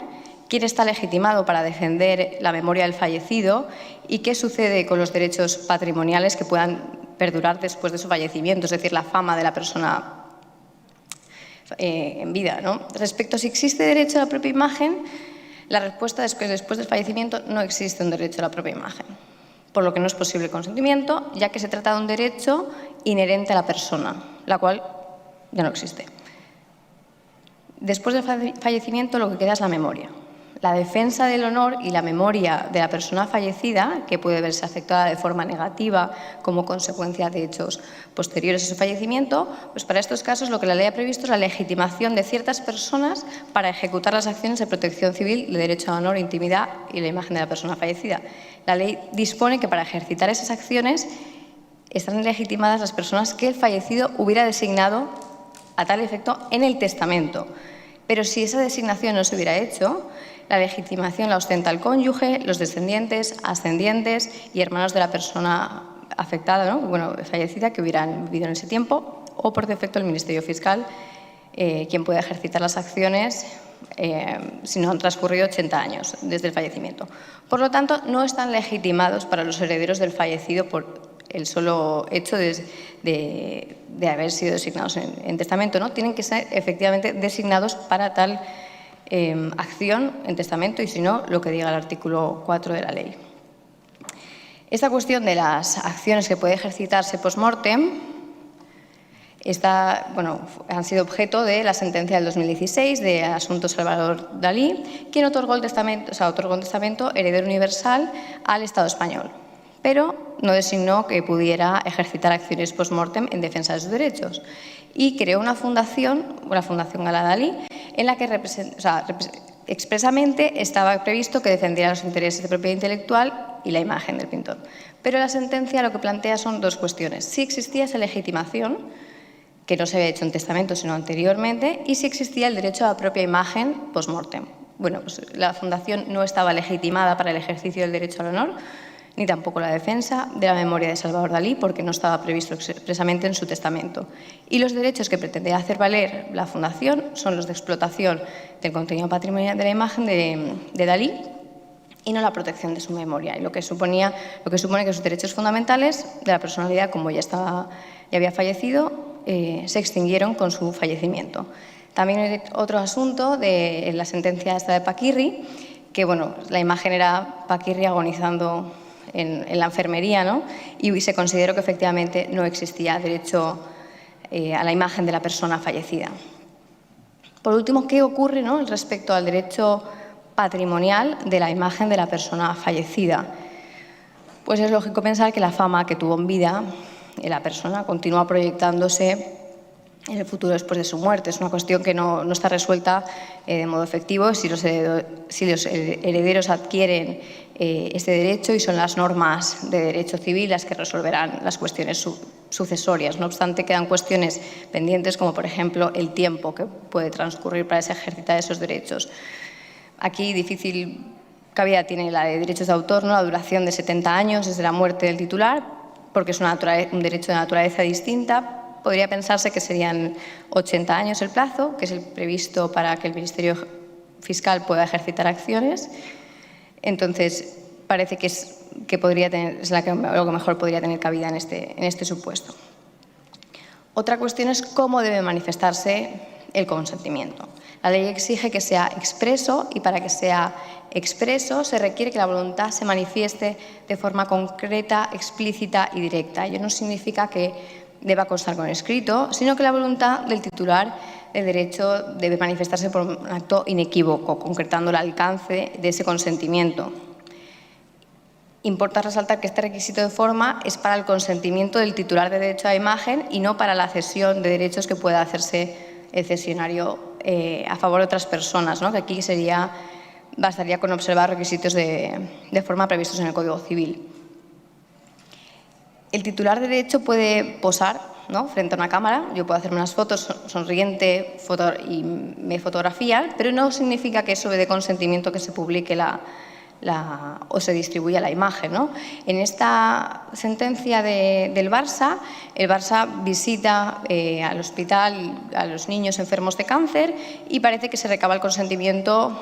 quién está legitimado para defender la memoria del fallecido y qué sucede con los derechos patrimoniales que puedan perdurar después de su fallecimiento, es decir, la fama de la persona en vida, ¿no? Respecto a si existe derecho a la propia imagen, la respuesta es que después del fallecimiento no existe un derecho a la propia imagen, por lo que no es posible el consentimiento, ya que se trata de un derecho inherente a la persona, la cual ya no existe. Después del fallecimiento lo que queda es la memoria. La defensa del honor y la memoria de la persona fallecida, que puede verse afectada de forma negativa como consecuencia de hechos posteriores a su fallecimiento, pues para estos casos lo que la ley ha previsto es la legitimación de ciertas personas para ejecutar las acciones de protección civil, de derecho a honor, intimidad y la imagen de la persona fallecida. La ley dispone que para ejercitar esas acciones están legitimadas las personas que el fallecido hubiera designado a tal efecto en el testamento. Pero si esa designación no se hubiera hecho, la legitimación la ostenta el cónyuge, los descendientes, ascendientes y hermanos de la persona afectada, ¿no?, fallecida, que hubieran vivido en ese tiempo, o por defecto el Ministerio Fiscal, quien puede ejercitar las acciones si no han transcurrido 80 años desde el fallecimiento. Por lo tanto, no están legitimados para los herederos del fallecido por el solo hecho de haber sido designados en testamento, ¿no? Tienen que ser efectivamente designados para tal acción en testamento, y si no, lo que diga el artículo 4 de la ley. Esta cuestión de las acciones que puede ejercitarse post-mortem han sido objeto de la sentencia del 2016 de Asunto Salvador Dalí, quien otorgó un testamento heredero universal al Estado español, pero no designó que pudiera ejercitar acciones post-mortem en defensa de sus derechos, y creó una fundación, la Fundación Gala Dalí, en la que expresamente estaba previsto que defendiera los intereses de propiedad intelectual y la imagen del pintor. Pero la sentencia lo que plantea son dos cuestiones: si existía esa legitimación, que no se había hecho en testamento sino anteriormente, y si existía el derecho a la propia imagen post-mortem. Bueno, pues la Fundación no estaba legitimada para el ejercicio del derecho al honor, ni tampoco la defensa de la memoria de Salvador Dalí, porque no estaba previsto expresamente en su testamento. Y los derechos que pretendía hacer valer la Fundación son los de explotación del contenido patrimonial de la imagen de Dalí y no la protección de su memoria, y lo que supone que sus derechos fundamentales de la personalidad, como ya había fallecido, se extinguieron con su fallecimiento. También hay otro asunto de la sentencia esta de Paquirri, que la imagen era Paquirri agonizando en la enfermería, ¿no?, y se consideró que efectivamente no existía derecho a la imagen de la persona fallecida. Por último, ¿qué ocurre, ¿no?, respecto al derecho patrimonial de la imagen de la persona fallecida? pues es lógico pensar que la fama que tuvo en vida la persona continúa proyectándose en el futuro después de su muerte. Es una cuestión que no está resuelta de modo efectivo si los herederos adquieren este derecho, y son las normas de derecho civil las que resolverán las cuestiones sucesorias. No obstante, quedan cuestiones pendientes, como por ejemplo el tiempo que puede transcurrir para ejercitar esos derechos. Aquí difícil cabida tiene la de derechos de autor, ¿no? La duración de 70 años desde la muerte del titular, porque es un derecho de naturaleza distinta. Podría pensarse que serían 80 años el plazo, que es el previsto para que el Ministerio Fiscal pueda ejercitar acciones. Entonces, parece que es lo que mejor podría tener cabida en este supuesto. Otra cuestión es cómo debe manifestarse el consentimiento. La ley exige que sea expreso, y para que sea expreso se requiere que la voluntad se manifieste de forma concreta, explícita y directa. Ello no significa que deba constar con escrito, sino que la voluntad del titular del derecho debe manifestarse por un acto inequívoco, concretando el alcance de ese consentimiento. Importa resaltar que este requisito de forma es para el consentimiento del titular de derecho a imagen y no para la cesión de derechos que pueda hacerse el cesionario a favor de otras personas, ¿no? Que aquí bastaría con observar requisitos de forma previstos en el Código Civil. El titular de derecho puede posar, ¿no?, frente a una cámara. Yo puedo hacerme unas fotos sonriente y me fotografían, pero no significa que eso dé consentimiento que se publique o se distribuya la imagen, ¿no? En esta sentencia del Barça, el Barça visita al hospital a los niños enfermos de cáncer y parece que se recaba el consentimiento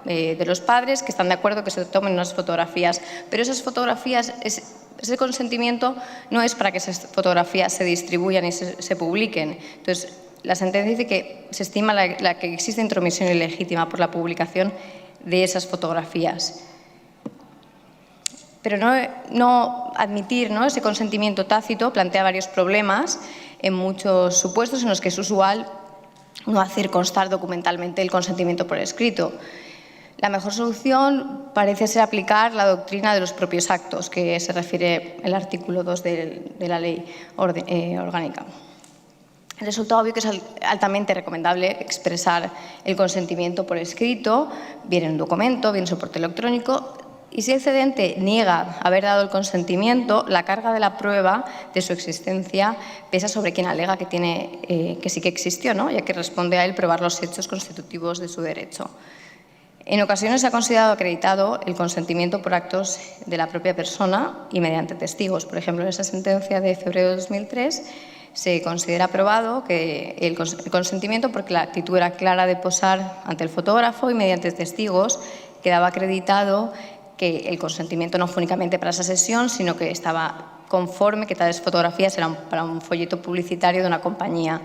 de los padres, que están de acuerdo que se tomen unas fotografías, pero esas fotografías, ese consentimiento no es para que esas fotografías se distribuyan y se publiquen. Entonces, la sentencia dice que se estima que existe intromisión ilegítima por la publicación de esas fotografías. Pero no admitir, ¿no?, ese consentimiento tácito plantea varios problemas en muchos supuestos en los que es usual no hacer constar documentalmente el consentimiento por escrito. La mejor solución parece ser aplicar la doctrina de los propios actos, que se refiere el artículo 2 de la ley orgánica. Resulta obvio que es altamente recomendable expresar el consentimiento por escrito, bien en un documento, bien en soporte electrónico, y si el cedente niega haber dado el consentimiento, la carga de la prueba de su existencia pesa sobre quien alega que sí que existió, ¿no?, ya que responde a él probar los hechos constitutivos de su derecho. En ocasiones se ha considerado acreditado el consentimiento por actos de la propia persona y mediante testigos. Por ejemplo, en esa sentencia de febrero de 2003 se considera aprobado que el consentimiento, porque la actitud era clara de posar ante el fotógrafo, y mediante testigos quedaba acreditado que el consentimiento no fue únicamente para esa sesión, sino que estaba conforme que tales fotografías eran para un folleto publicitario de una compañía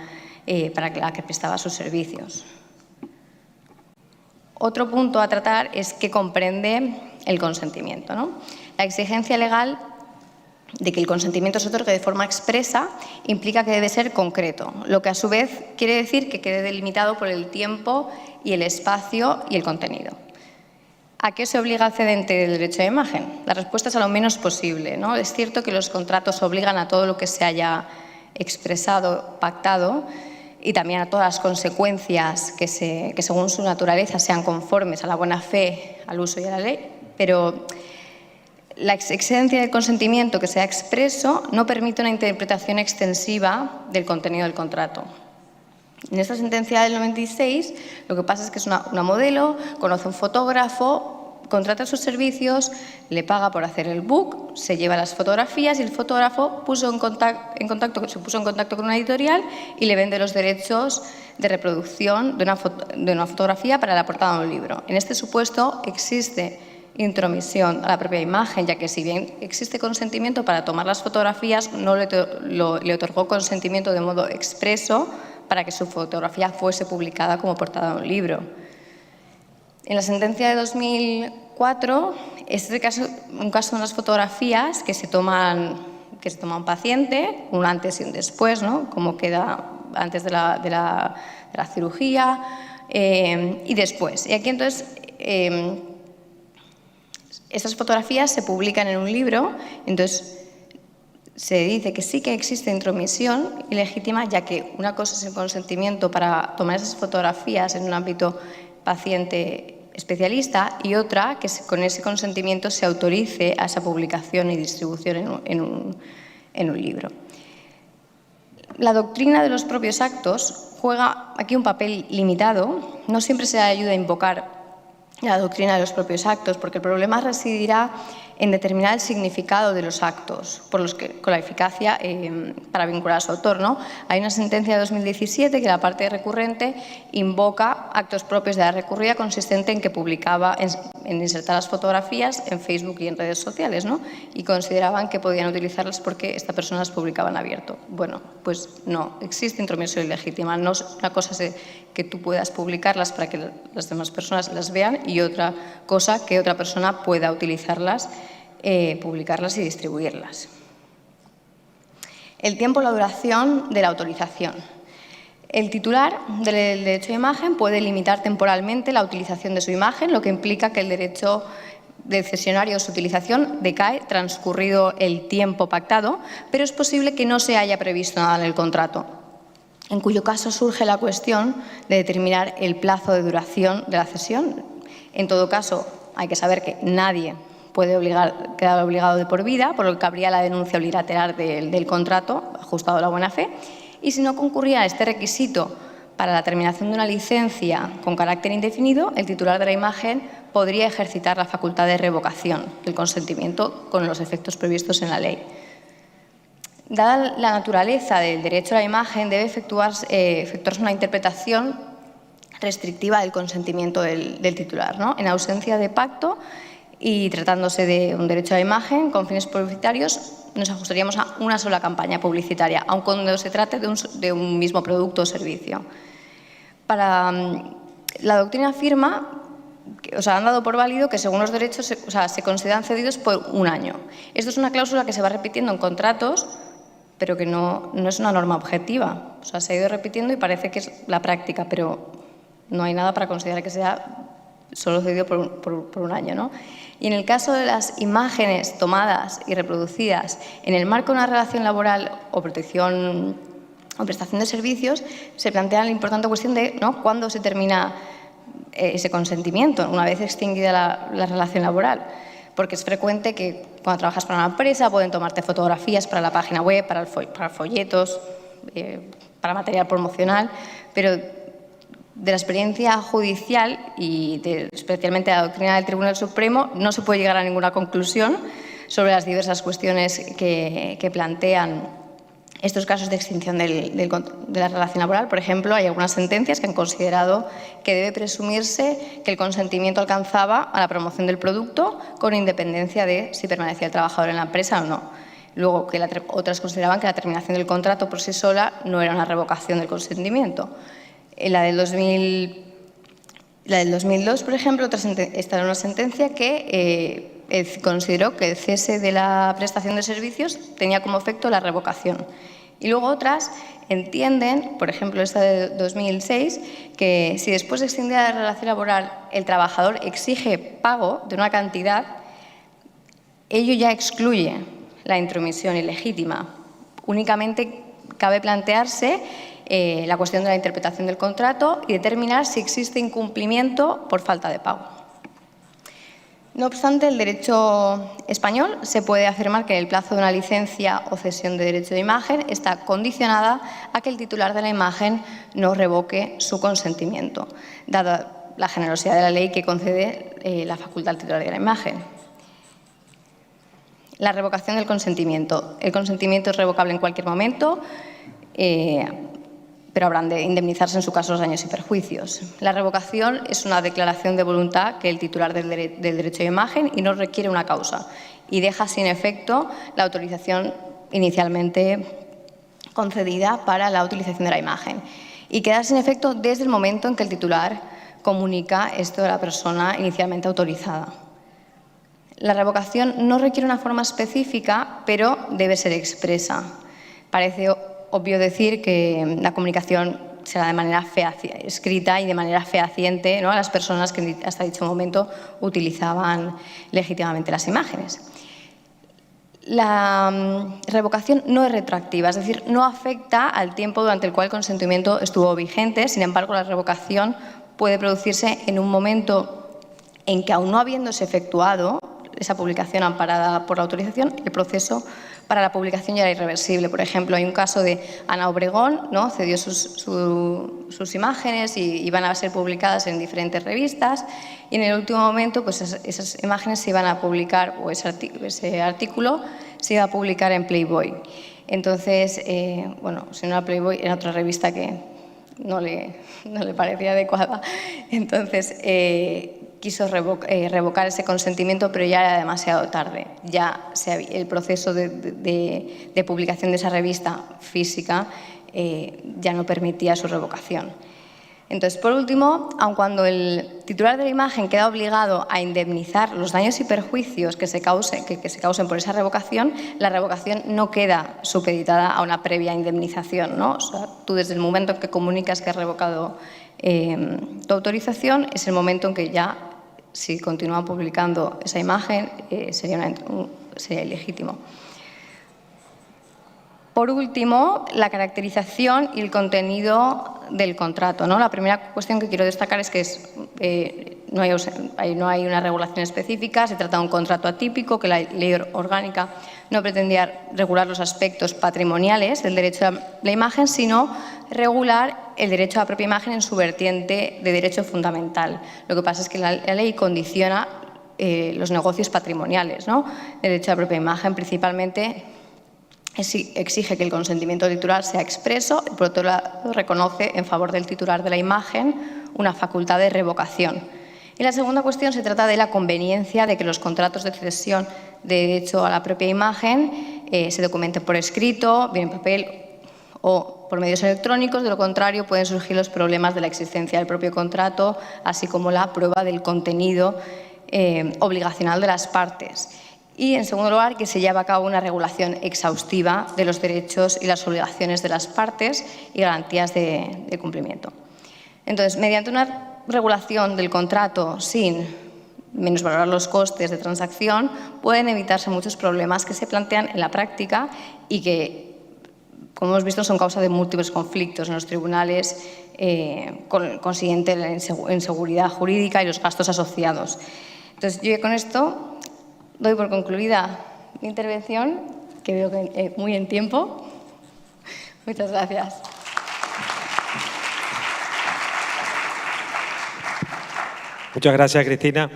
para la que prestaba sus servicios. Otro punto a tratar es qué comprende el consentimiento, ¿no? La exigencia legal de que el consentimiento se otorgue de forma expresa implica que debe ser concreto, lo que a su vez quiere decir que quede delimitado por el tiempo y el espacio y el contenido. ¿A qué se obliga al cedente del derecho de imagen? La respuesta es a lo menos posible, ¿no? Es cierto que los contratos obligan a todo lo que se haya expresado, pactado, y también a todas las consecuencias que según su naturaleza sean conformes a la buena fe, al uso y a la ley, pero la exigencia del consentimiento que sea expreso no permite una interpretación extensiva del contenido del contrato. En esta sentencia del 96 lo que pasa es que es una modelo, conoce a un fotógrafo, contrata sus servicios, le paga por hacer el book, se lleva las fotografías y el fotógrafo se puso en contacto con una editorial y le vende los derechos de reproducción de una fotografía para la portada de un libro. En este supuesto existe intromisión a la propia imagen, ya que si bien existe consentimiento para tomar las fotografías, no le otorgó consentimiento de modo expreso para que su fotografía fuese publicada como portada de un libro. En la sentencia de 2004, este es un caso de unas fotografías que se toma un paciente, un antes y un después, ¿no?, cómo queda antes de la cirugía y después. Y aquí entonces Estas fotografías se publican en un libro, entonces se dice que sí que existe intromisión ilegítima, ya que una cosa es el consentimiento para tomar esas fotografías en un ámbito paciente especialista y otra que con ese consentimiento se autorice a esa publicación y distribución en un libro. La doctrina de los propios actos juega aquí un papel limitado. No siempre se ayuda a invocar la doctrina de los propios actos, porque el problema residirá en determinar el significado de los actos, por los que, con la eficacia para vincular a su autor, ¿no? Hay una sentencia de 2017 que la parte recurrente invoca actos propios de la recurrida consistente en que publicaba, en insertar las fotografías en Facebook y en redes sociales, ¿no? Y consideraban que podían utilizarlas porque esta persona las publicaba en abierto. Bueno, pues no, existe intromisión ilegítima. No es una cosa que tú puedas publicarlas para que las demás personas las vean y otra cosa que otra persona pueda utilizarlas, publicarlas y distribuirlas. El tiempo y la duración de la autorización. El titular del derecho de imagen puede limitar temporalmente la utilización de su imagen, lo que implica que el derecho del cesionario o su utilización decae transcurrido el tiempo pactado, pero es posible que no se haya previsto nada en el contrato, en cuyo caso surge la cuestión de determinar el plazo de duración de la cesión. En todo caso, hay que saber que nadie puede quedar obligado de por vida, por lo que cabría la denuncia unilateral del contrato, ajustado a la buena fe, y si no concurría este requisito para la terminación de una licencia con carácter indefinido, el titular de la imagen podría ejercitar la facultad de revocación del consentimiento con los efectos previstos en la ley. Dada la naturaleza del derecho a la imagen, debe efectuarse una interpretación restrictiva del consentimiento del titular, ¿no? En ausencia de pacto y tratándose de un derecho a la imagen con fines publicitarios, nos ajustaríamos a una sola campaña publicitaria, aun cuando se trate de un mismo producto o servicio. La doctrina afirma, han dado por válido que según los derechos se consideran cedidos por un año. Esto es una cláusula que se va repitiendo en contratos, pero que no es una norma objetiva. Se ha ido repitiendo y parece que es la práctica, pero no hay nada para considerar que sea solo cedido por un año, ¿no? Y en el caso de las imágenes tomadas y reproducidas en el marco de una relación laboral o prestación de servicios, se plantea la importante cuestión de, ¿no?, cuándo se termina ese consentimiento, una vez extinguida la relación laboral. Porque es frecuente que cuando trabajas para una empresa pueden tomarte fotografías para la página web, para folletos, para material promocional, pero de la experiencia judicial y especialmente de la doctrina del Tribunal Supremo no se puede llegar a ninguna conclusión sobre las diversas cuestiones que plantean estos casos de extinción de la relación laboral. Por ejemplo, hay algunas sentencias que han considerado que debe presumirse que el consentimiento alcanzaba a la promoción del producto con independencia de si permanecía el trabajador en la empresa o no. Luego, que otras consideraban que la terminación del contrato por sí sola no era una revocación del consentimiento. La del 2002, por ejemplo, esta era una sentencia que consideró que el cese de la prestación de servicios tenía como efecto la revocación. Y luego otras entienden, por ejemplo esta de 2006, que si después de extender la relación laboral el trabajador exige pago de una cantidad, ello ya excluye la intromisión ilegítima. Únicamente cabe plantearse la cuestión de la interpretación del contrato y determinar si existe incumplimiento por falta de pago. No obstante, el derecho español se puede afirmar que el plazo de una licencia o cesión de derecho de imagen está condicionada a que el titular de la imagen no revoque su consentimiento, dada la generosidad de la ley que concede la facultad al titular de la imagen. La revocación del consentimiento. El consentimiento es revocable en cualquier momento, pero habrán de indemnizarse en su caso los daños y perjuicios. La revocación es una declaración de voluntad que el titular del derecho de imagen y no requiere una causa y deja sin efecto la autorización inicialmente concedida para la utilización de la imagen y queda sin efecto desde el momento en que el titular comunica esto a la persona inicialmente autorizada. La revocación no requiere una forma específica, pero debe ser expresa. Parece obvio decir que la comunicación será de manera escrita y de manera fehaciente, ¿no?, a las personas que hasta dicho momento utilizaban legítimamente las imágenes. La revocación no es retroactiva, es decir, no afecta al tiempo durante el cual el consentimiento estuvo vigente. Sin embargo, la revocación puede producirse en un momento en que, aun no habiéndose efectuado esa publicación amparada por la autorización, el proceso para la publicación ya era irreversible. Por ejemplo, hay un caso de Ana Obregón, ¿no?, cedió sus imágenes y iban a ser publicadas en diferentes revistas, y en el último momento pues esas imágenes se iban a publicar, o ese artículo se iba a publicar en Playboy. Entonces, bueno, si no era Playboy, era otra revista que no le parecía adecuada. Entonces, quiso revocar ese consentimiento, pero ya era demasiado tarde. Ya el proceso de publicación de esa revista física ya no permitía su revocación. Entonces, por último, aun cuando el titular de la imagen queda obligado a indemnizar los daños y perjuicios que se causen por esa revocación, la revocación no queda supeditada a una previa indemnización, ¿no? O sea, tú desde el momento en que comunicas que has revocado tu autorización, es el momento en que ya, si continúa publicando esa imagen, sería ilegítimo. Por último, la caracterización y el contenido del contrato, ¿no? La primera cuestión que quiero destacar es que no hay una regulación específica, se trata de un contrato atípico, que la ley orgánica no pretendía regular los aspectos patrimoniales del derecho a la imagen, sino regular el derecho a la propia imagen en su vertiente de derecho fundamental. Lo que pasa es que la ley condiciona los negocios patrimoniales, ¿no? El derecho a la propia imagen principalmente exige que el consentimiento titular sea expreso y, por otro lado, reconoce en favor del titular de la imagen una facultad de revocación. Y la segunda cuestión se trata de la conveniencia de que los contratos de cesión de derecho a la propia imagen se documenten por escrito, bien en papel o por medios electrónicos. De lo contrario, pueden surgir los problemas de la existencia del propio contrato, así como la prueba del contenido obligacional de las partes. Y, en segundo lugar, que se lleve a cabo una regulación exhaustiva de los derechos y las obligaciones de las partes y garantías de cumplimiento. Entonces, mediante una regulación del contrato sin menosvalorar los costes de transacción, pueden evitarse muchos problemas que se plantean en la práctica y que, como hemos visto, son causa de múltiples conflictos en los tribunales, con consiguiente inseguridad jurídica y los gastos asociados. Entonces, yo con esto doy por concluida mi intervención, que veo que muy en tiempo. Muchas gracias. Muchas gracias, Cristina.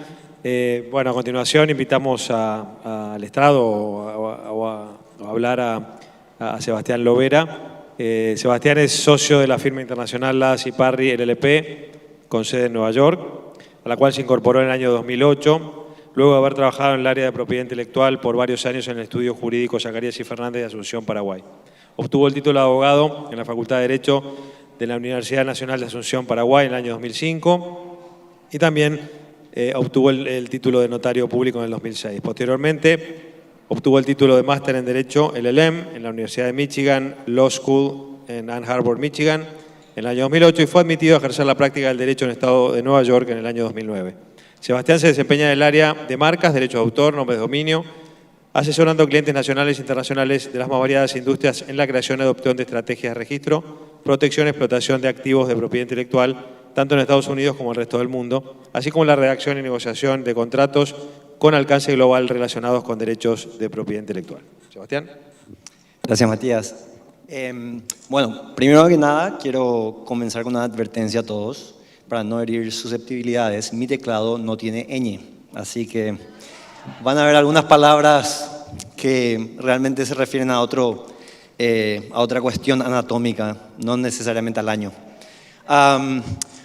Bueno, a continuación invitamos al estrado a hablar a Sebastián Lovera. Sebastián es socio de la firma internacional Ladas y Parry LLP, con sede en Nueva York, a la cual se incorporó en el año 2008. Luego de haber trabajado en el área de propiedad intelectual por varios años en el estudio jurídico Zacarías y Fernández de Asunción, Paraguay. Obtuvo el título de abogado en la Facultad de Derecho de la Universidad Nacional de Asunción, Paraguay, en el año 2005 y también obtuvo el título de notario público en el 2006. Posteriormente, obtuvo el título de máster en Derecho, LLM, en la Universidad de Michigan Law School en Ann Arbor, Michigan, en el año 2008 y fue admitido a ejercer la práctica del derecho en el estado de Nueva York en el año 2009. Sebastián se desempeña en el área de marcas, derechos de autor, nombres de dominio, asesorando a clientes nacionales e internacionales de las más variadas industrias en la creación y adopción de estrategias de registro, protección y explotación de activos de propiedad intelectual, tanto en Estados Unidos como en el resto del mundo, así como la redacción y negociación de contratos con alcance global relacionados con derechos de propiedad intelectual. Sebastián. Gracias, Matías. Bueno, primero que nada, quiero comenzar con una advertencia a todos. Para no herir susceptibilidades, mi teclado no tiene ñ, así que van a haber algunas palabras que realmente se refieren a otra cuestión anatómica, no necesariamente al año.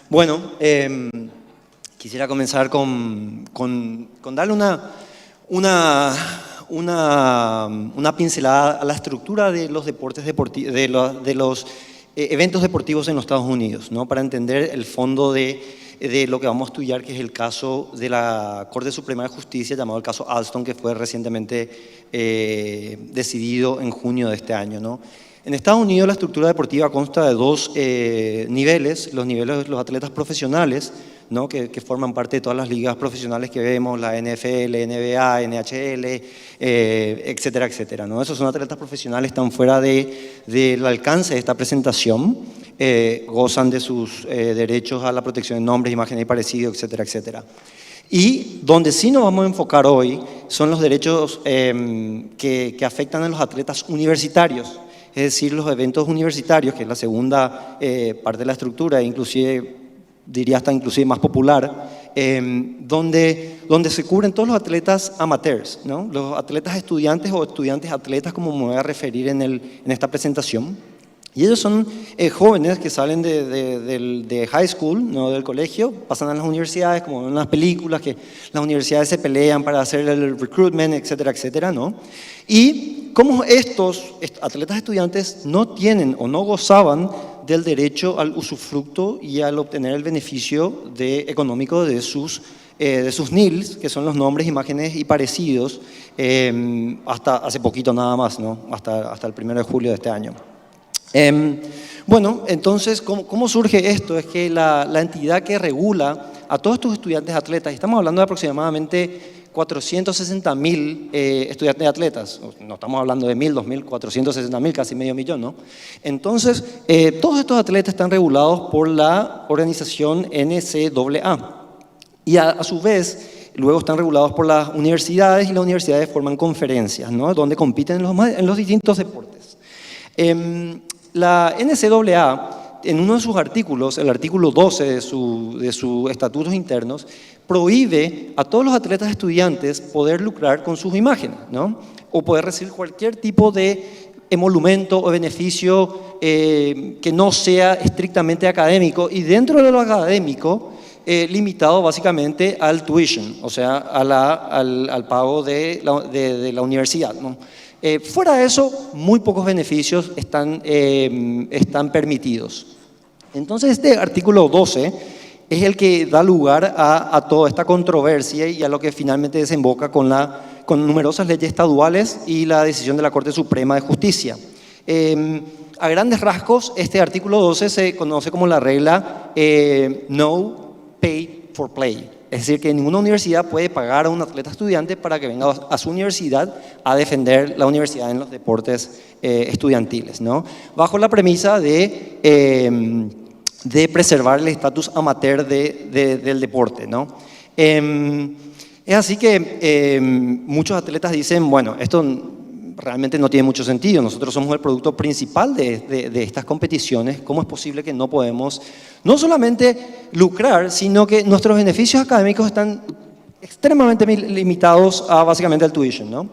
Bueno, quisiera comenzar con darle una pincelada a la estructura de los deportes deportivos, de los eventos deportivos en los Estados Unidos, ¿no? Para entender el fondo de de lo que vamos a estudiar, que es el caso de la Corte Suprema de Justicia, llamado el caso Alston, que fue recientemente decidido en junio de este año, ¿no? En Estados Unidos la estructura deportiva consta de dos niveles, los niveles de los atletas profesionales, ¿no? que forman parte de todas las ligas profesionales que vemos, la NFL, NBA, NHL, etcétera, etcétera, ¿no? Esos son atletas profesionales, están fuera del alcance de esta presentación, gozan de sus derechos a la protección de nombres, imágenes y parecidos, etcétera, etcétera. Y donde sí nos vamos a enfocar hoy son los derechos que afectan a los atletas universitarios, es decir, los eventos universitarios, que es la segunda parte de la estructura, inclusive, diría hasta inclusive más popular, donde se cubren todos los atletas amateurs, ¿no? Los atletas estudiantes o estudiantes atletas, como me voy a referir en esta presentación. Y ellos son jóvenes que salen de high school, ¿no? Del colegio, pasan a las universidades, como en las películas, que las universidades se pelean para hacer el recruitment, etcétera, etcétera, ¿no? Y como estos atletas estudiantes no tienen o no gozaban del derecho al usufructo y al obtener el beneficio económico de sus NILs, que son los nombres, imágenes y parecidos, hasta hace poquito nada más, ¿no? Hasta el 1 de julio de este año. Bueno, entonces, ¿cómo surge esto? Es que la entidad que regula a todos estos estudiantes atletas, y estamos hablando de aproximadamente 460.000 estudiantes atletas, no estamos hablando de 1.000, 2.000, 460.000, casi medio millón, ¿no? Entonces, todos estos atletas están regulados por la organización NCAA y a su vez luego están regulados por las universidades, y las universidades forman conferencias, ¿no? Donde compiten en los distintos deportes. La NCAA, en uno de sus artículos, el artículo 12 de sus estatutos internos, prohíbe a todos los atletas estudiantes poder lucrar con sus imágenes, ¿no? O poder recibir cualquier tipo de emolumento o beneficio que no sea estrictamente académico, y dentro de lo académico, limitado básicamente al tuition, o sea, al pago de la universidad, ¿no? Fuera de eso, muy pocos beneficios están permitidos. Entonces, este artículo 12 es el que da lugar a toda esta controversia y a lo que finalmente desemboca con numerosas leyes estaduales y la decisión de la Corte Suprema de Justicia. A grandes rasgos, este artículo 12 se conoce como la regla No Pay for Play. Es decir, que ninguna universidad puede pagar a un atleta estudiante para que venga a su universidad a defender la universidad en los deportes estudiantiles, ¿no? Bajo la premisa de preservar el estatus amateur del deporte, ¿no? Es así que muchos atletas dicen, bueno, esto realmente no tiene mucho sentido, nosotros somos el producto principal de estas competiciones, ¿cómo es posible que no podemos no solamente lucrar, sino que nuestros beneficios académicos están extremadamente limitados a básicamente al tuition, ¿no?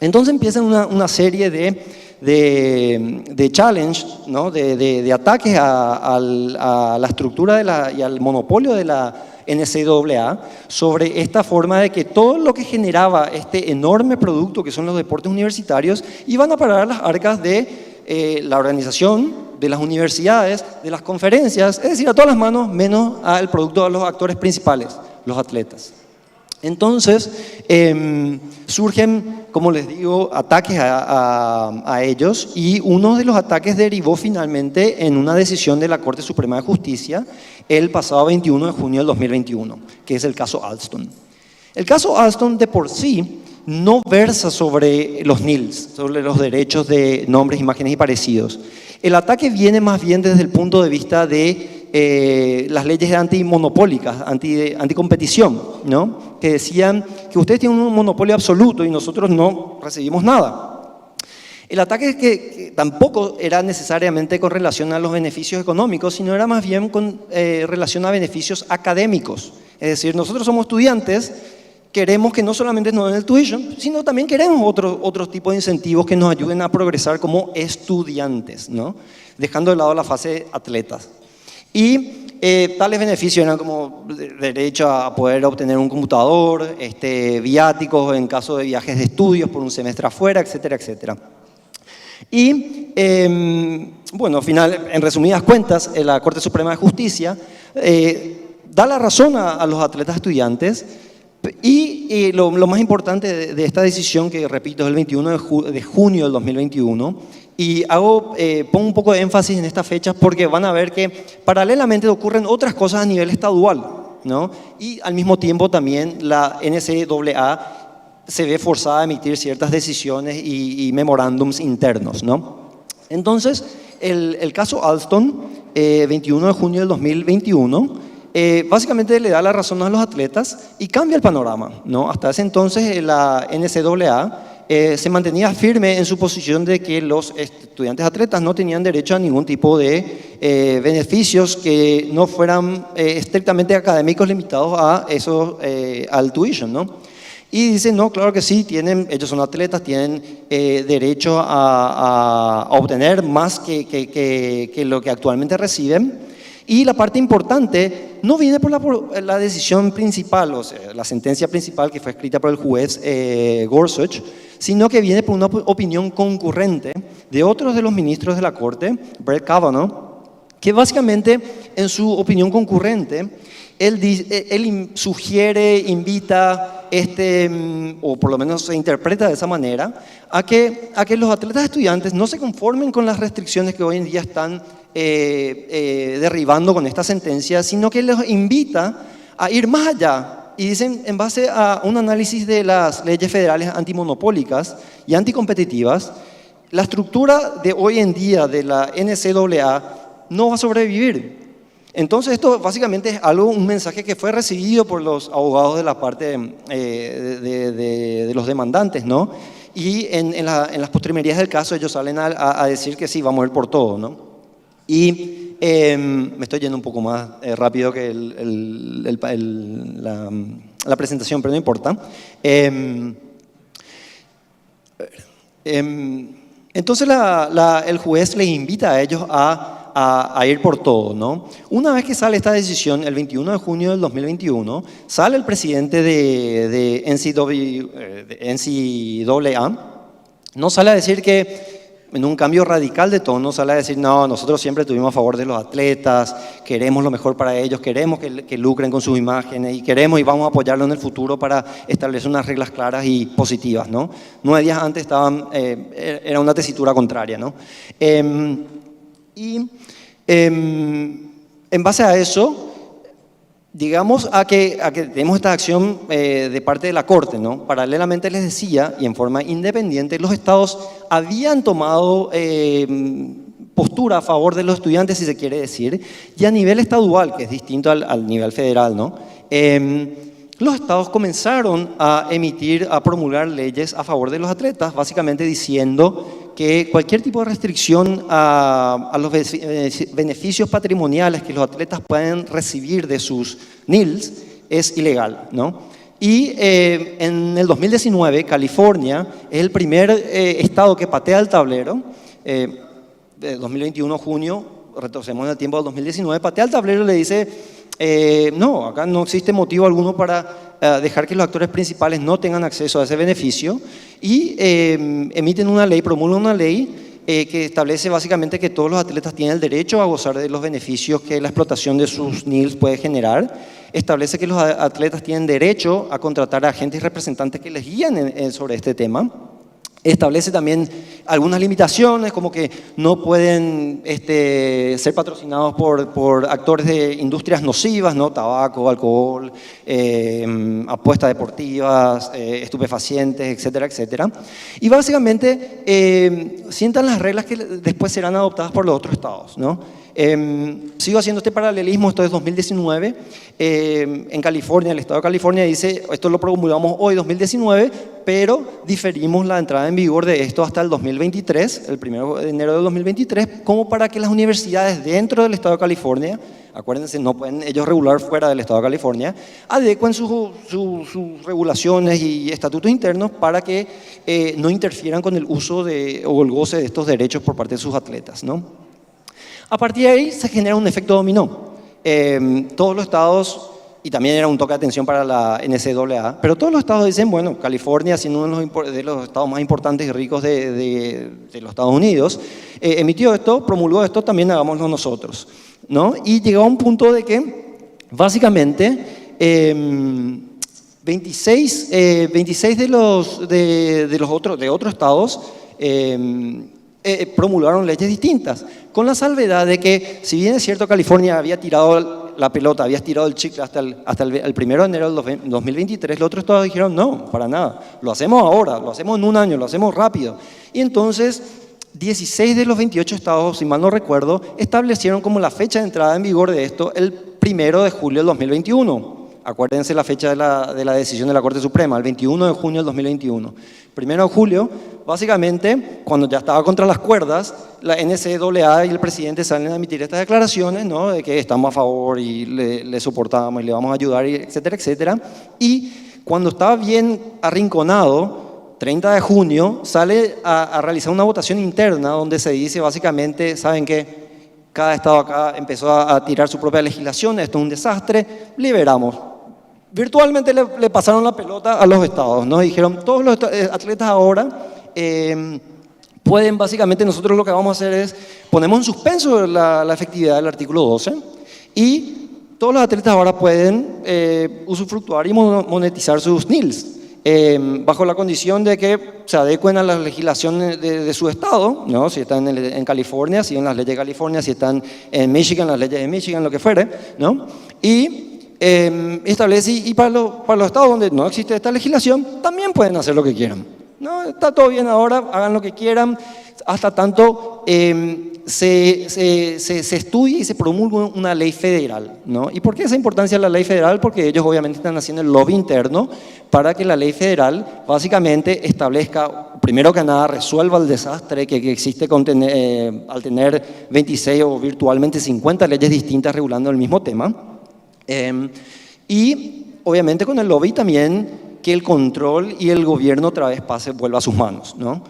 Entonces empiezan una serie de challenge, ¿no? de ataques a la estructura y al monopolio de la NCAA sobre esta forma de que todo lo que generaba este enorme producto que son los deportes universitarios iban a parar a las arcas de la organización, de las universidades, de las conferencias, es decir, a todas las manos, menos al producto de los actores principales, los atletas. Entonces, surgen, como les digo, ataques a ellos, y uno de los ataques derivó finalmente en una decisión de la Corte Suprema de Justicia el pasado 21 de junio del 2021, que es el caso Alston. El caso Alston de por sí no versa sobre los NILs, sobre los derechos de nombres, imágenes y parecidos. El ataque viene más bien desde el punto de vista de las leyes antimonopólicas, anticompetición, ¿no? Que decían que ustedes tienen un monopolio absoluto y nosotros no recibimos nada. El ataque es que tampoco era necesariamente con relación a los beneficios económicos, sino era más bien con relación a beneficios académicos. Es decir, nosotros somos estudiantes, queremos que no solamente nos den el tuition, sino también queremos otro tipo de incentivos que nos ayuden a progresar como estudiantes, ¿no? Dejando de lado la fase atletas. Y tales beneficios eran como derecho a poder obtener un computador, viáticos en caso de viajes de estudios por un semestre afuera, etcétera, etcétera. Y bueno, al final, en resumidas cuentas, la Corte Suprema de Justicia da la razón a los atletas estudiantes. Y lo más importante de esta decisión, que repito, es el 21 de junio del 2021, y pongo un poco de énfasis en estas fechas porque van a ver que paralelamente ocurren otras cosas a nivel estadual, ¿no? Y al mismo tiempo también la NCAA se ve forzada a emitir ciertas decisiones y memorándums internos, ¿no? Entonces, el caso Alston, 21 de junio del 2021, básicamente le da la razón a los atletas y cambia el panorama, ¿no? Hasta ese entonces la NCAA se mantenía firme en su posición de que los estudiantes atletas no tenían derecho a ningún tipo de beneficios que no fueran estrictamente académicos limitados a eso, al tuition, ¿no? Y dicen, no, claro que sí, ellos son atletas, tienen derecho a obtener más que lo que actualmente reciben. Y la parte importante no viene por la decisión principal, o sea, la sentencia principal que fue escrita por el juez Gorsuch, sino que viene por una opinión concurrente de otros de los ministros de la Corte, Brett Kavanaugh, que básicamente en su opinión concurrente, él sugiere, invita, o por lo menos se interpreta de esa manera, a que los atletas estudiantes no se conformen con las restricciones que hoy en día están derribando con esta sentencia, sino que los invita a ir más allá. Y dicen, en base a un análisis de las leyes federales antimonopólicas y anticompetitivas, la estructura de hoy en día de la NCAA no va a sobrevivir. Entonces esto básicamente es un mensaje que fue recibido por los abogados de la parte de los demandantes, ¿no? Y en las postrimerías del caso ellos salen a decir que sí, vamos a ir por todo, ¿no? Y me estoy yendo un poco más rápido que la presentación, pero no importa. Entonces el juez les invita a ellos a ir por todo, ¿no? Una vez que sale esta decisión, el 21 de junio del 2021, sale el presidente de NCAA, no sale a decir que, en un cambio radical de tono, sale a decir, no, nosotros siempre estuvimos a favor de los atletas, queremos lo mejor para ellos, queremos que lucren con sus imágenes y vamos a apoyarlo en el futuro para establecer unas reglas claras y positivas, ¿no? 9 días antes era una tesitura contraria, ¿no? En base a eso, digamos a que tenemos esta acción de parte de la Corte, ¿no? Paralelamente les decía, y en forma independiente, los estados habían tomado postura a favor de los estudiantes, si se quiere decir, y a nivel estadual, que es distinto al nivel federal, ¿no? Los estados comenzaron a promulgar leyes a favor de los atletas, básicamente diciendo que cualquier tipo de restricción a los beneficios patrimoniales que los atletas pueden recibir de sus NILs es ilegal, ¿no? Y en el 2019, California es el primer estado que patea el tablero, 2021, junio, retrocedemos en el tiempo del 2019, patea el tablero y le dice, no, acá no existe motivo alguno para dejar que los actores principales no tengan acceso a ese beneficio, y emiten una ley, promulgan una ley que establece básicamente que todos los atletas tienen el derecho a gozar de los beneficios que la explotación de sus NILs puede generar. Establece que los atletas tienen derecho a contratar a agentes y representantes que les guíen sobre este tema. Establece también algunas limitaciones, como que no pueden ser patrocinados por actores de industrias nocivas, ¿no? Tabaco, alcohol, apuestas deportivas, estupefacientes, etcétera, etcétera. Y básicamente sientan las reglas que después serán adoptadas por los otros estados, ¿no? Sigo haciendo este paralelismo, esto es 2019, en California, el estado de California dice, esto lo promulgamos hoy 2019, pero diferimos la entrada en vigor de esto hasta el 2023, el 1 de enero del 2023, como para que las universidades dentro del estado de California, acuérdense, no pueden ellos regular fuera del estado de California, adecuen sus regulaciones y estatutos internos para que no interfieran con el uso o el goce de estos derechos por parte de sus atletas, ¿no? A partir de ahí se genera un efecto dominó. Todos los estados, y también era un toque de atención para la NCAA, pero todos los estados dicen, bueno, California, siendo uno de los estados más importantes y ricos de los Estados Unidos, emitió esto, promulgó esto, también hagámoslo nosotros, ¿no? Y llegó a un punto de que básicamente, 26 de otros estados promulgaron leyes distintas, con la salvedad de que, si bien es cierto, California había tirado la pelota, había tirado el chicle hasta el 1 de enero del 2023, los otros estados dijeron, no, para nada, lo hacemos ahora, lo hacemos en un año, lo hacemos rápido. Y entonces, 16 de los 28 estados, si mal no recuerdo, establecieron como la fecha de entrada en vigor de esto el 1 de julio del 2021. Acuérdense la fecha de la decisión de la Corte Suprema, el 21 de junio del 2021. 1 de julio, básicamente, cuando ya estaba contra las cuerdas, la NCAA y el presidente salen a emitir estas declaraciones, ¿no?, de que estamos a favor y le soportamos y le vamos a ayudar, etcétera, etcétera. Y cuando estaba bien arrinconado, 30 de junio, sale a realizar una votación interna donde se dice básicamente, ¿saben qué? Cada estado acá empezó a tirar su propia legislación, esto es un desastre, liberamos. Virtualmente le pasaron la pelota a los estados, ¿no? Dijeron, todos los atletas ahora pueden, básicamente nosotros lo que vamos a hacer es, ponemos en suspenso la efectividad del artículo 12 y todos los atletas ahora pueden usufructuar y monetizar sus NILs. Bajo la condición de que se adecuen a las legislaciones de su estado, ¿no? Si están en California, siguen las leyes de California, si están en Michigan, las leyes de Michigan, lo que fuere, ¿no? Y establece, y para los estados donde no existe esta legislación, también pueden hacer lo que quieran, ¿no? Está todo bien ahora, hagan lo que quieran, hasta tanto se estudie y se promulgue una ley federal, ¿no? ¿Y por qué esa importancia de la ley federal? Porque ellos obviamente están haciendo el lobby interno para que la ley federal básicamente establezca, primero que nada, resuelva el desastre que existe al tener 26 o virtualmente 50 leyes distintas regulando el mismo tema. Y obviamente con el lobby también que el control y el gobierno otra vez vuelva a sus manos, ¿no?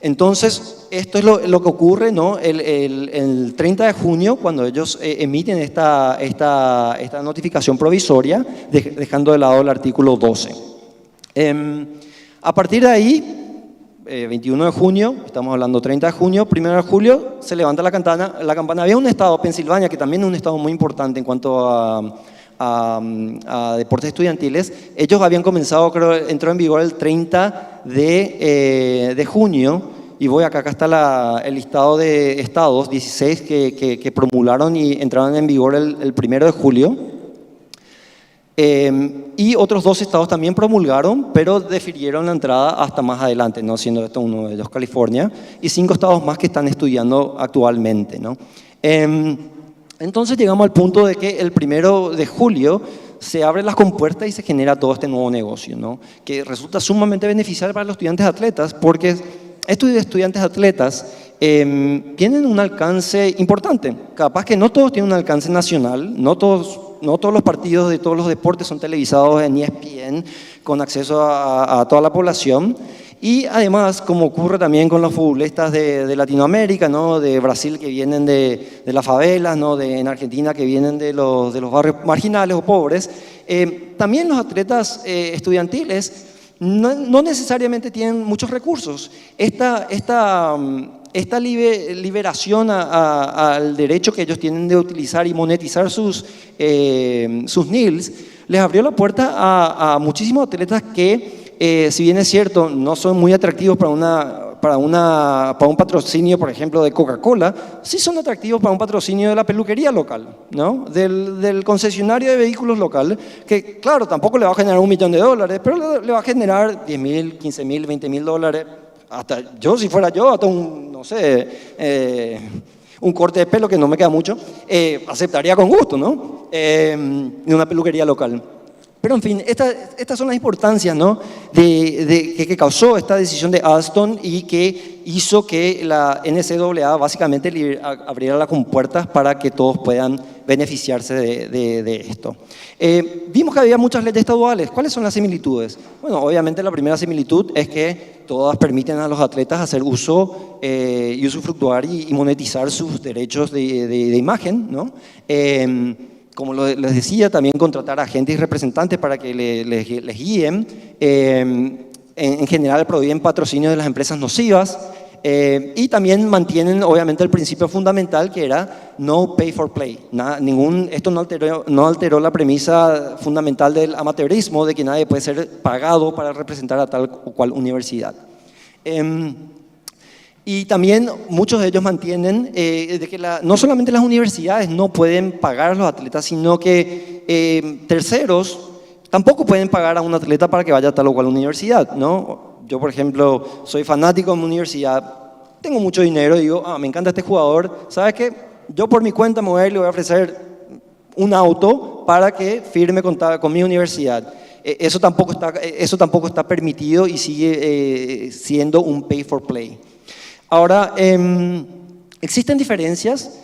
Entonces, esto es lo que ocurre, ¿no? El 30 de junio, cuando ellos emiten esta notificación provisoria, dejando de lado el artículo 12. A partir de ahí, 21 de junio, estamos hablando 30 de junio, 1 de julio, se levanta la campana. Había un estado, Pensilvania, que también es un estado muy importante en cuanto a deportes estudiantiles. Ellos habían comenzado, creo, entró en vigor el 30 de junio, y acá está el listado de estados, 16 que promulgaron y entraron en vigor el 1 de julio. Y otros 2 estados también promulgaron, pero defirieron la entrada hasta más adelante, ¿no? Siendo esto uno de ellos California, y 5 estados más que están estudiando actualmente, ¿no? Entonces llegamos al punto de que el 1 de julio se abren las compuertas y se genera todo este nuevo negocio, ¿no? Que resulta sumamente beneficial para los estudiantes atletas, porque estos estudiantes atletas tienen un alcance importante. Capaz que no todos tienen un alcance nacional, no todos los partidos de todos los deportes son televisados en ESPN con acceso a toda la población. Y además, como ocurre también con los futbolistas de Latinoamérica, ¿no? De Brasil que vienen de las favelas, ¿no? En Argentina que vienen de los barrios marginales o pobres, también los atletas estudiantiles no necesariamente tienen muchos recursos. Esta liberación al derecho que ellos tienen de utilizar y monetizar sus NILs les abrió la puerta a muchísimos atletas que, si bien es cierto, no son muy atractivos para un patrocinio, por ejemplo, de Coca-Cola, sí son atractivos para un patrocinio de la peluquería local, ¿no? Del concesionario de vehículos local, que claro, tampoco le va a generar $1 millón, pero le va a generar $10,000, $15,000, $20,000. Hasta yo, si fuera yo, hasta un corte de pelo que no me queda mucho, aceptaría con gusto, ¿no? De una peluquería local. Pero en fin, estas son las importancias, ¿no? que causó esta decisión de Alston y que hizo que la NCAA básicamente abriera las compuertas para que todos puedan beneficiarse de esto. Vimos que había muchas leyes estaduales. ¿Cuáles son las similitudes? Bueno, obviamente la primera similitud es que todas permiten a los atletas hacer uso y usufructuar y monetizar sus derechos de imagen, ¿no? Como les decía, también contratar agentes y representantes para que les guíen. En general prohíben patrocinio de las empresas nocivas. Y también mantienen, obviamente, el principio fundamental que era no pay for play. Esto no alteró la premisa fundamental del amateurismo, de que nadie puede ser pagado para representar a tal o cual universidad. Y también muchos de ellos mantienen de que no solamente las universidades no pueden pagar a los atletas, sino que terceros tampoco pueden pagar a un atleta para que vaya a tal o cual universidad, ¿no? Yo, por ejemplo, soy fanático de mi universidad, tengo mucho dinero y digo, me encanta este jugador, ¿sabes qué? Yo por mi cuenta me voy a ir y le voy a ofrecer un auto para que firme con mi universidad. Eso tampoco está permitido y sigue siendo un pay for play. Ahora, existen diferencias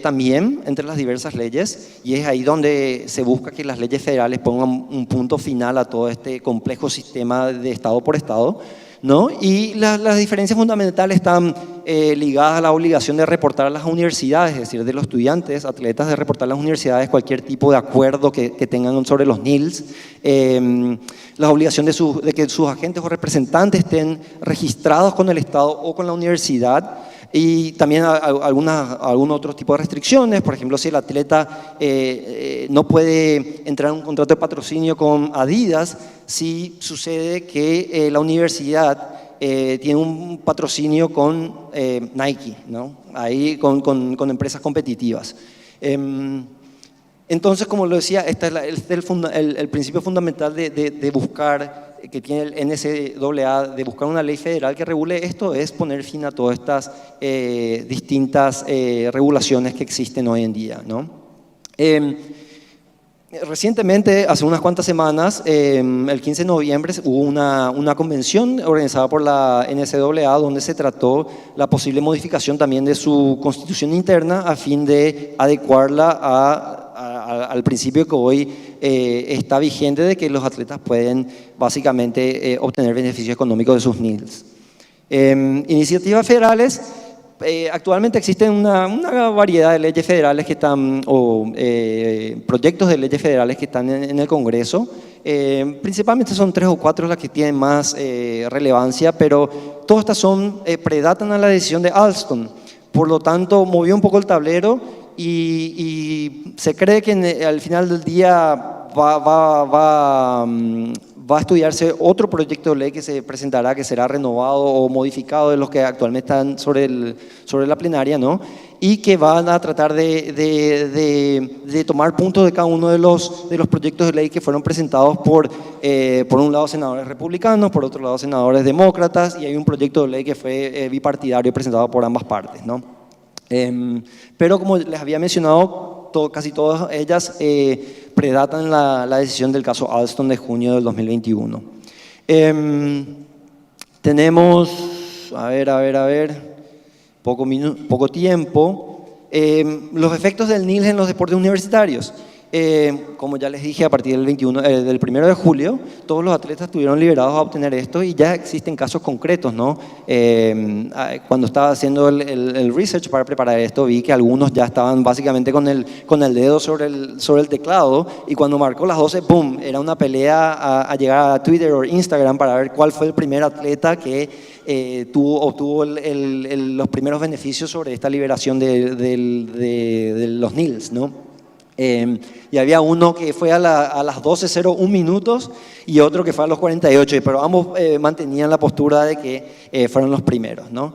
también entre las diversas leyes y es ahí donde se busca que las leyes federales pongan un punto final a todo este complejo sistema de estado por estado, ¿no? Y las diferencias fundamentales están ligadas a la obligación de reportar a las universidades, es decir, de los estudiantes, atletas, de reportar a las universidades cualquier tipo de acuerdo que tengan sobre los NILs, la obligación de que sus agentes o representantes estén registrados con el Estado o con la universidad, y también algún otro tipo de restricciones. Por ejemplo, si el atleta no puede entrar en un contrato de patrocinio con Adidas, si sucede que la universidad tiene un patrocinio con Nike, ¿no? Ahí con empresas competitivas. Entonces, como lo decía, este es el principio fundamental de buscar, que tiene el NCAA, de buscar una ley federal que regule esto, es poner fin a todas estas distintas regulaciones que existen hoy en día, ¿no? Recientemente, hace unas cuantas semanas, el 15 de noviembre, hubo una convención organizada por la NCAA donde se trató la posible modificación también de su constitución interna a fin de adecuarla al principio que hoy está vigente de que los atletas pueden básicamente obtener beneficios económicos de sus NILs. Iniciativas federales. Actualmente existen una variedad de leyes federales que están, o proyectos de leyes federales que están en el Congreso. Principalmente son 3 o 4 las que tienen más relevancia, pero todas estas predatan a la decisión de Alston. Por lo tanto, movió un poco el tablero y se cree que al final del día va a estudiarse otro proyecto de ley que se presentará, que será renovado o modificado de los que actualmente están sobre la plenaria, ¿no? Y que van a tratar de tomar puntos de cada uno de los proyectos de ley que fueron presentados por un lado senadores republicanos, por otro lado senadores demócratas, y hay un proyecto de ley que fue bipartidario presentado por ambas partes, ¿no? Pero como les había mencionado, casi todas ellas predatan la decisión del caso Alston de junio del 2021. Tenemos, a ver, poco tiempo. Los efectos del NIL en los deportes universitarios. Como ya les dije, a partir del 1 de julio, todos los atletas estuvieron liberados a obtener esto y ya existen casos concretos, ¿no? Cuando estaba haciendo el research para preparar esto, vi que algunos ya estaban básicamente con el dedo sobre el teclado, y cuando marcó las 12, ¡pum!, era una pelea a llegar a Twitter o Instagram para ver cuál fue el primer atleta que obtuvo los primeros beneficios sobre esta liberación de los NILs, ¿no? Y había uno que fue a las 12:01 minutos y otro que fue a los 48, pero ambos mantenían la postura de que fueron los primeros, ¿no?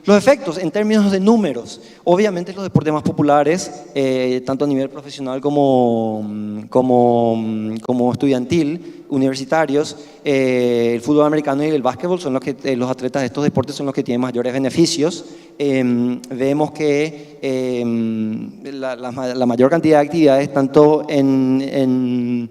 Los efectos en términos de números, obviamente los deportes más populares, tanto a nivel profesional como estudiantil, universitarios, el fútbol americano y el básquetbol son los atletas de estos deportes son los que tienen mayores beneficios. Vemos que la mayor cantidad de actividades, tanto uno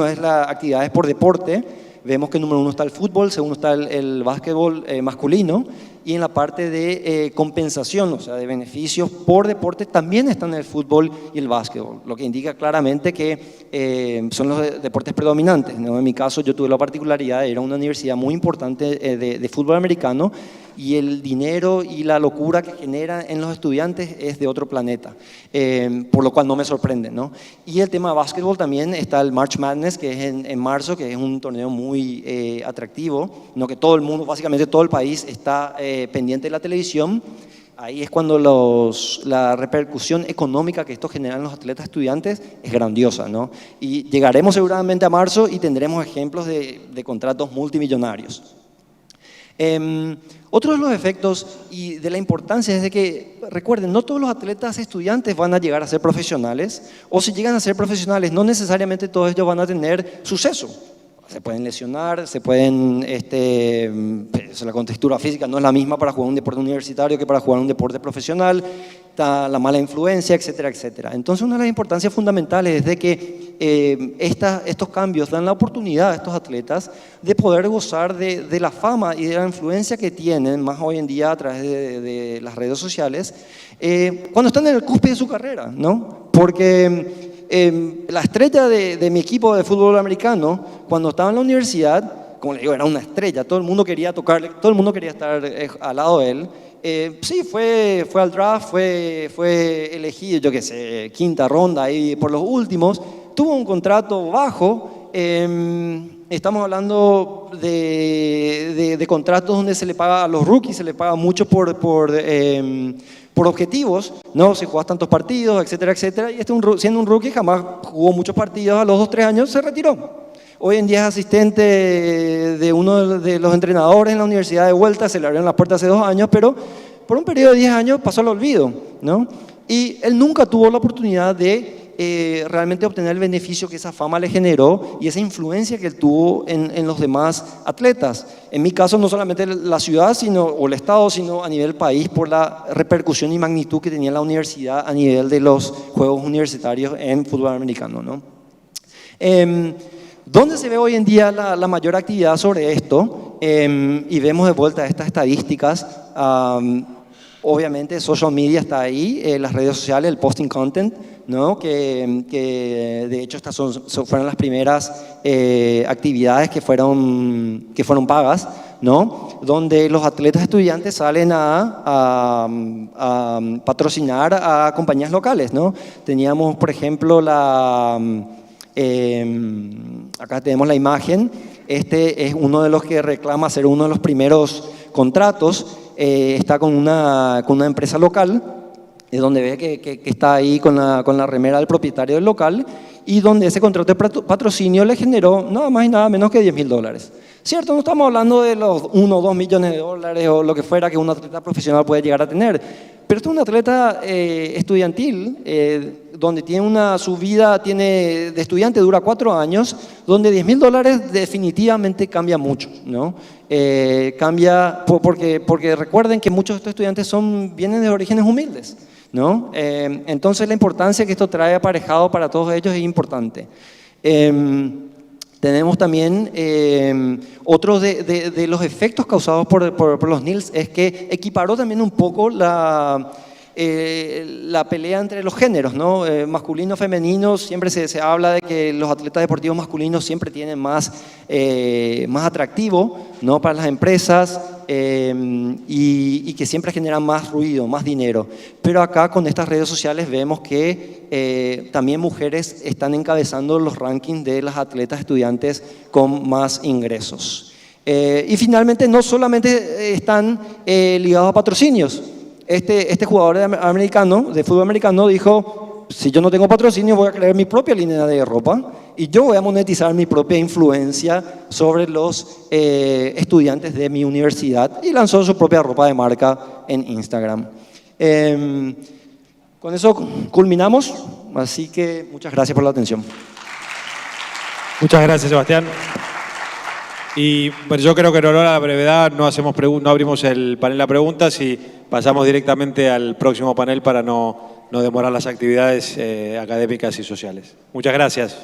es las actividades por deporte. Vemos que número 1 está el fútbol, segundo está el básquetbol masculino, y en la parte de compensación, o sea, de beneficios por deporte, también están el fútbol y el básquetbol, lo que indica claramente que son los deportes predominantes, ¿no? En mi caso, yo tuve la particularidad de ir a una universidad muy importante de fútbol americano, y el dinero y la locura que genera en los estudiantes es de otro planeta, por lo cual no me sorprende, ¿no? Y el tema de básquetbol también está el March Madness, que es en marzo, que es un torneo muy atractivo, ¿no? Que todo el mundo, básicamente todo el país está pendiente de la televisión. Ahí es cuando la repercusión económica que esto genera en los atletas estudiantes es grandiosa, ¿no? Y llegaremos seguramente a marzo y tendremos ejemplos de contratos multimillonarios. Otro de los efectos y de la importancia es de que, recuerden, no todos los atletas estudiantes van a llegar a ser profesionales, o si llegan a ser profesionales, no necesariamente todos ellos van a tener suceso. Se pueden lesionar, se pueden, la contextura física no es la misma para jugar un deporte universitario que para jugar un deporte profesional, está la mala influencia, etcétera, etcétera. Entonces, una de las importancias fundamentales es de que estos cambios dan la oportunidad a estos atletas de poder gozar de la fama y de la influencia que tienen, más hoy en día a través de las redes sociales, cuando están en el cúspide de su carrera, ¿no? Porque la estrella de mi equipo de fútbol americano, cuando estaba en la universidad, como le digo, era una estrella, todo el mundo quería tocarle, todo el mundo quería estar al lado de él. Sí, fue al draft, fue elegido, yo qué sé, quinta ronda ahí por los últimos, tuvo un contrato bajo, estamos hablando de contratos donde se le paga a los rookies, se le paga mucho por objetivos, ¿no? Si jugás tantos partidos, etcétera, etcétera. Y siendo un rookie, jamás jugó muchos partidos, a los 2 o 3 años se retiró. Hoy en día es asistente de uno de los entrenadores en la universidad de vuelta, se le abrieron las puertas hace 2 años, pero por un periodo de 10 años pasó al olvido, ¿no? Y él nunca tuvo la oportunidad de realmente obtener el beneficio que esa fama le generó y esa influencia que él tuvo en los demás atletas. En mi caso, no solamente la ciudad o el estado, sino a nivel país, por la repercusión y magnitud que tenía la universidad a nivel de los Juegos Universitarios en fútbol americano, ¿no? ¿Dónde se ve hoy en día la mayor actividad sobre esto? Y vemos de vuelta estas estadísticas. Obviamente, social media está ahí, las redes sociales, el posting content, ¿no? Que de hecho estas fueron las primeras actividades que fueron pagas, ¿no? Donde los atletas estudiantes salen a patrocinar a compañías locales, ¿no? Teníamos, por ejemplo, acá tenemos la imagen, este es uno de los que reclama ser uno de los primeros contratos, está con una empresa local, es donde ve que está ahí con la remera del propietario del local, y donde ese contrato de patrocinio le generó nada más y nada menos que $10.000. Cierto, no estamos hablando de los 1 o 2 millones de dólares o lo que fuera que un atleta profesional puede llegar a tener, pero esto es un atleta estudiantil, donde su vida de estudiante dura 4 años, donde $10.000 definitivamente cambia mucho, ¿no? Cambia porque recuerden que muchos de estos estudiantes vienen de orígenes humildes, ¿no? Entonces la importancia que esto trae aparejado para todos ellos es importante. Tenemos también otros de los efectos causados por los NILS, es que equiparó también un poco la pelea entre los géneros, ¿no? Masculino, femenino, siempre se habla de que los atletas deportivos masculinos siempre tienen más atractivo, ¿no? Para las empresas y que siempre generan más ruido, más dinero. Pero acá con estas redes sociales vemos que también mujeres están encabezando los rankings de las atletas estudiantes con más ingresos. Y finalmente no solamente están ligados a patrocinios. Este jugador de fútbol americano dijo, si yo no tengo patrocinio voy a crear mi propia línea de ropa y yo voy a monetizar mi propia influencia sobre los estudiantes de mi universidad, y lanzó su propia ropa de marca en Instagram. Con eso culminamos, así que muchas gracias por la atención. Muchas gracias, Sebastián. Y bueno, yo creo que en honor a la brevedad no abrimos el panel a preguntas y pasamos directamente al próximo panel para no demorar las actividades académicas y sociales. Muchas gracias.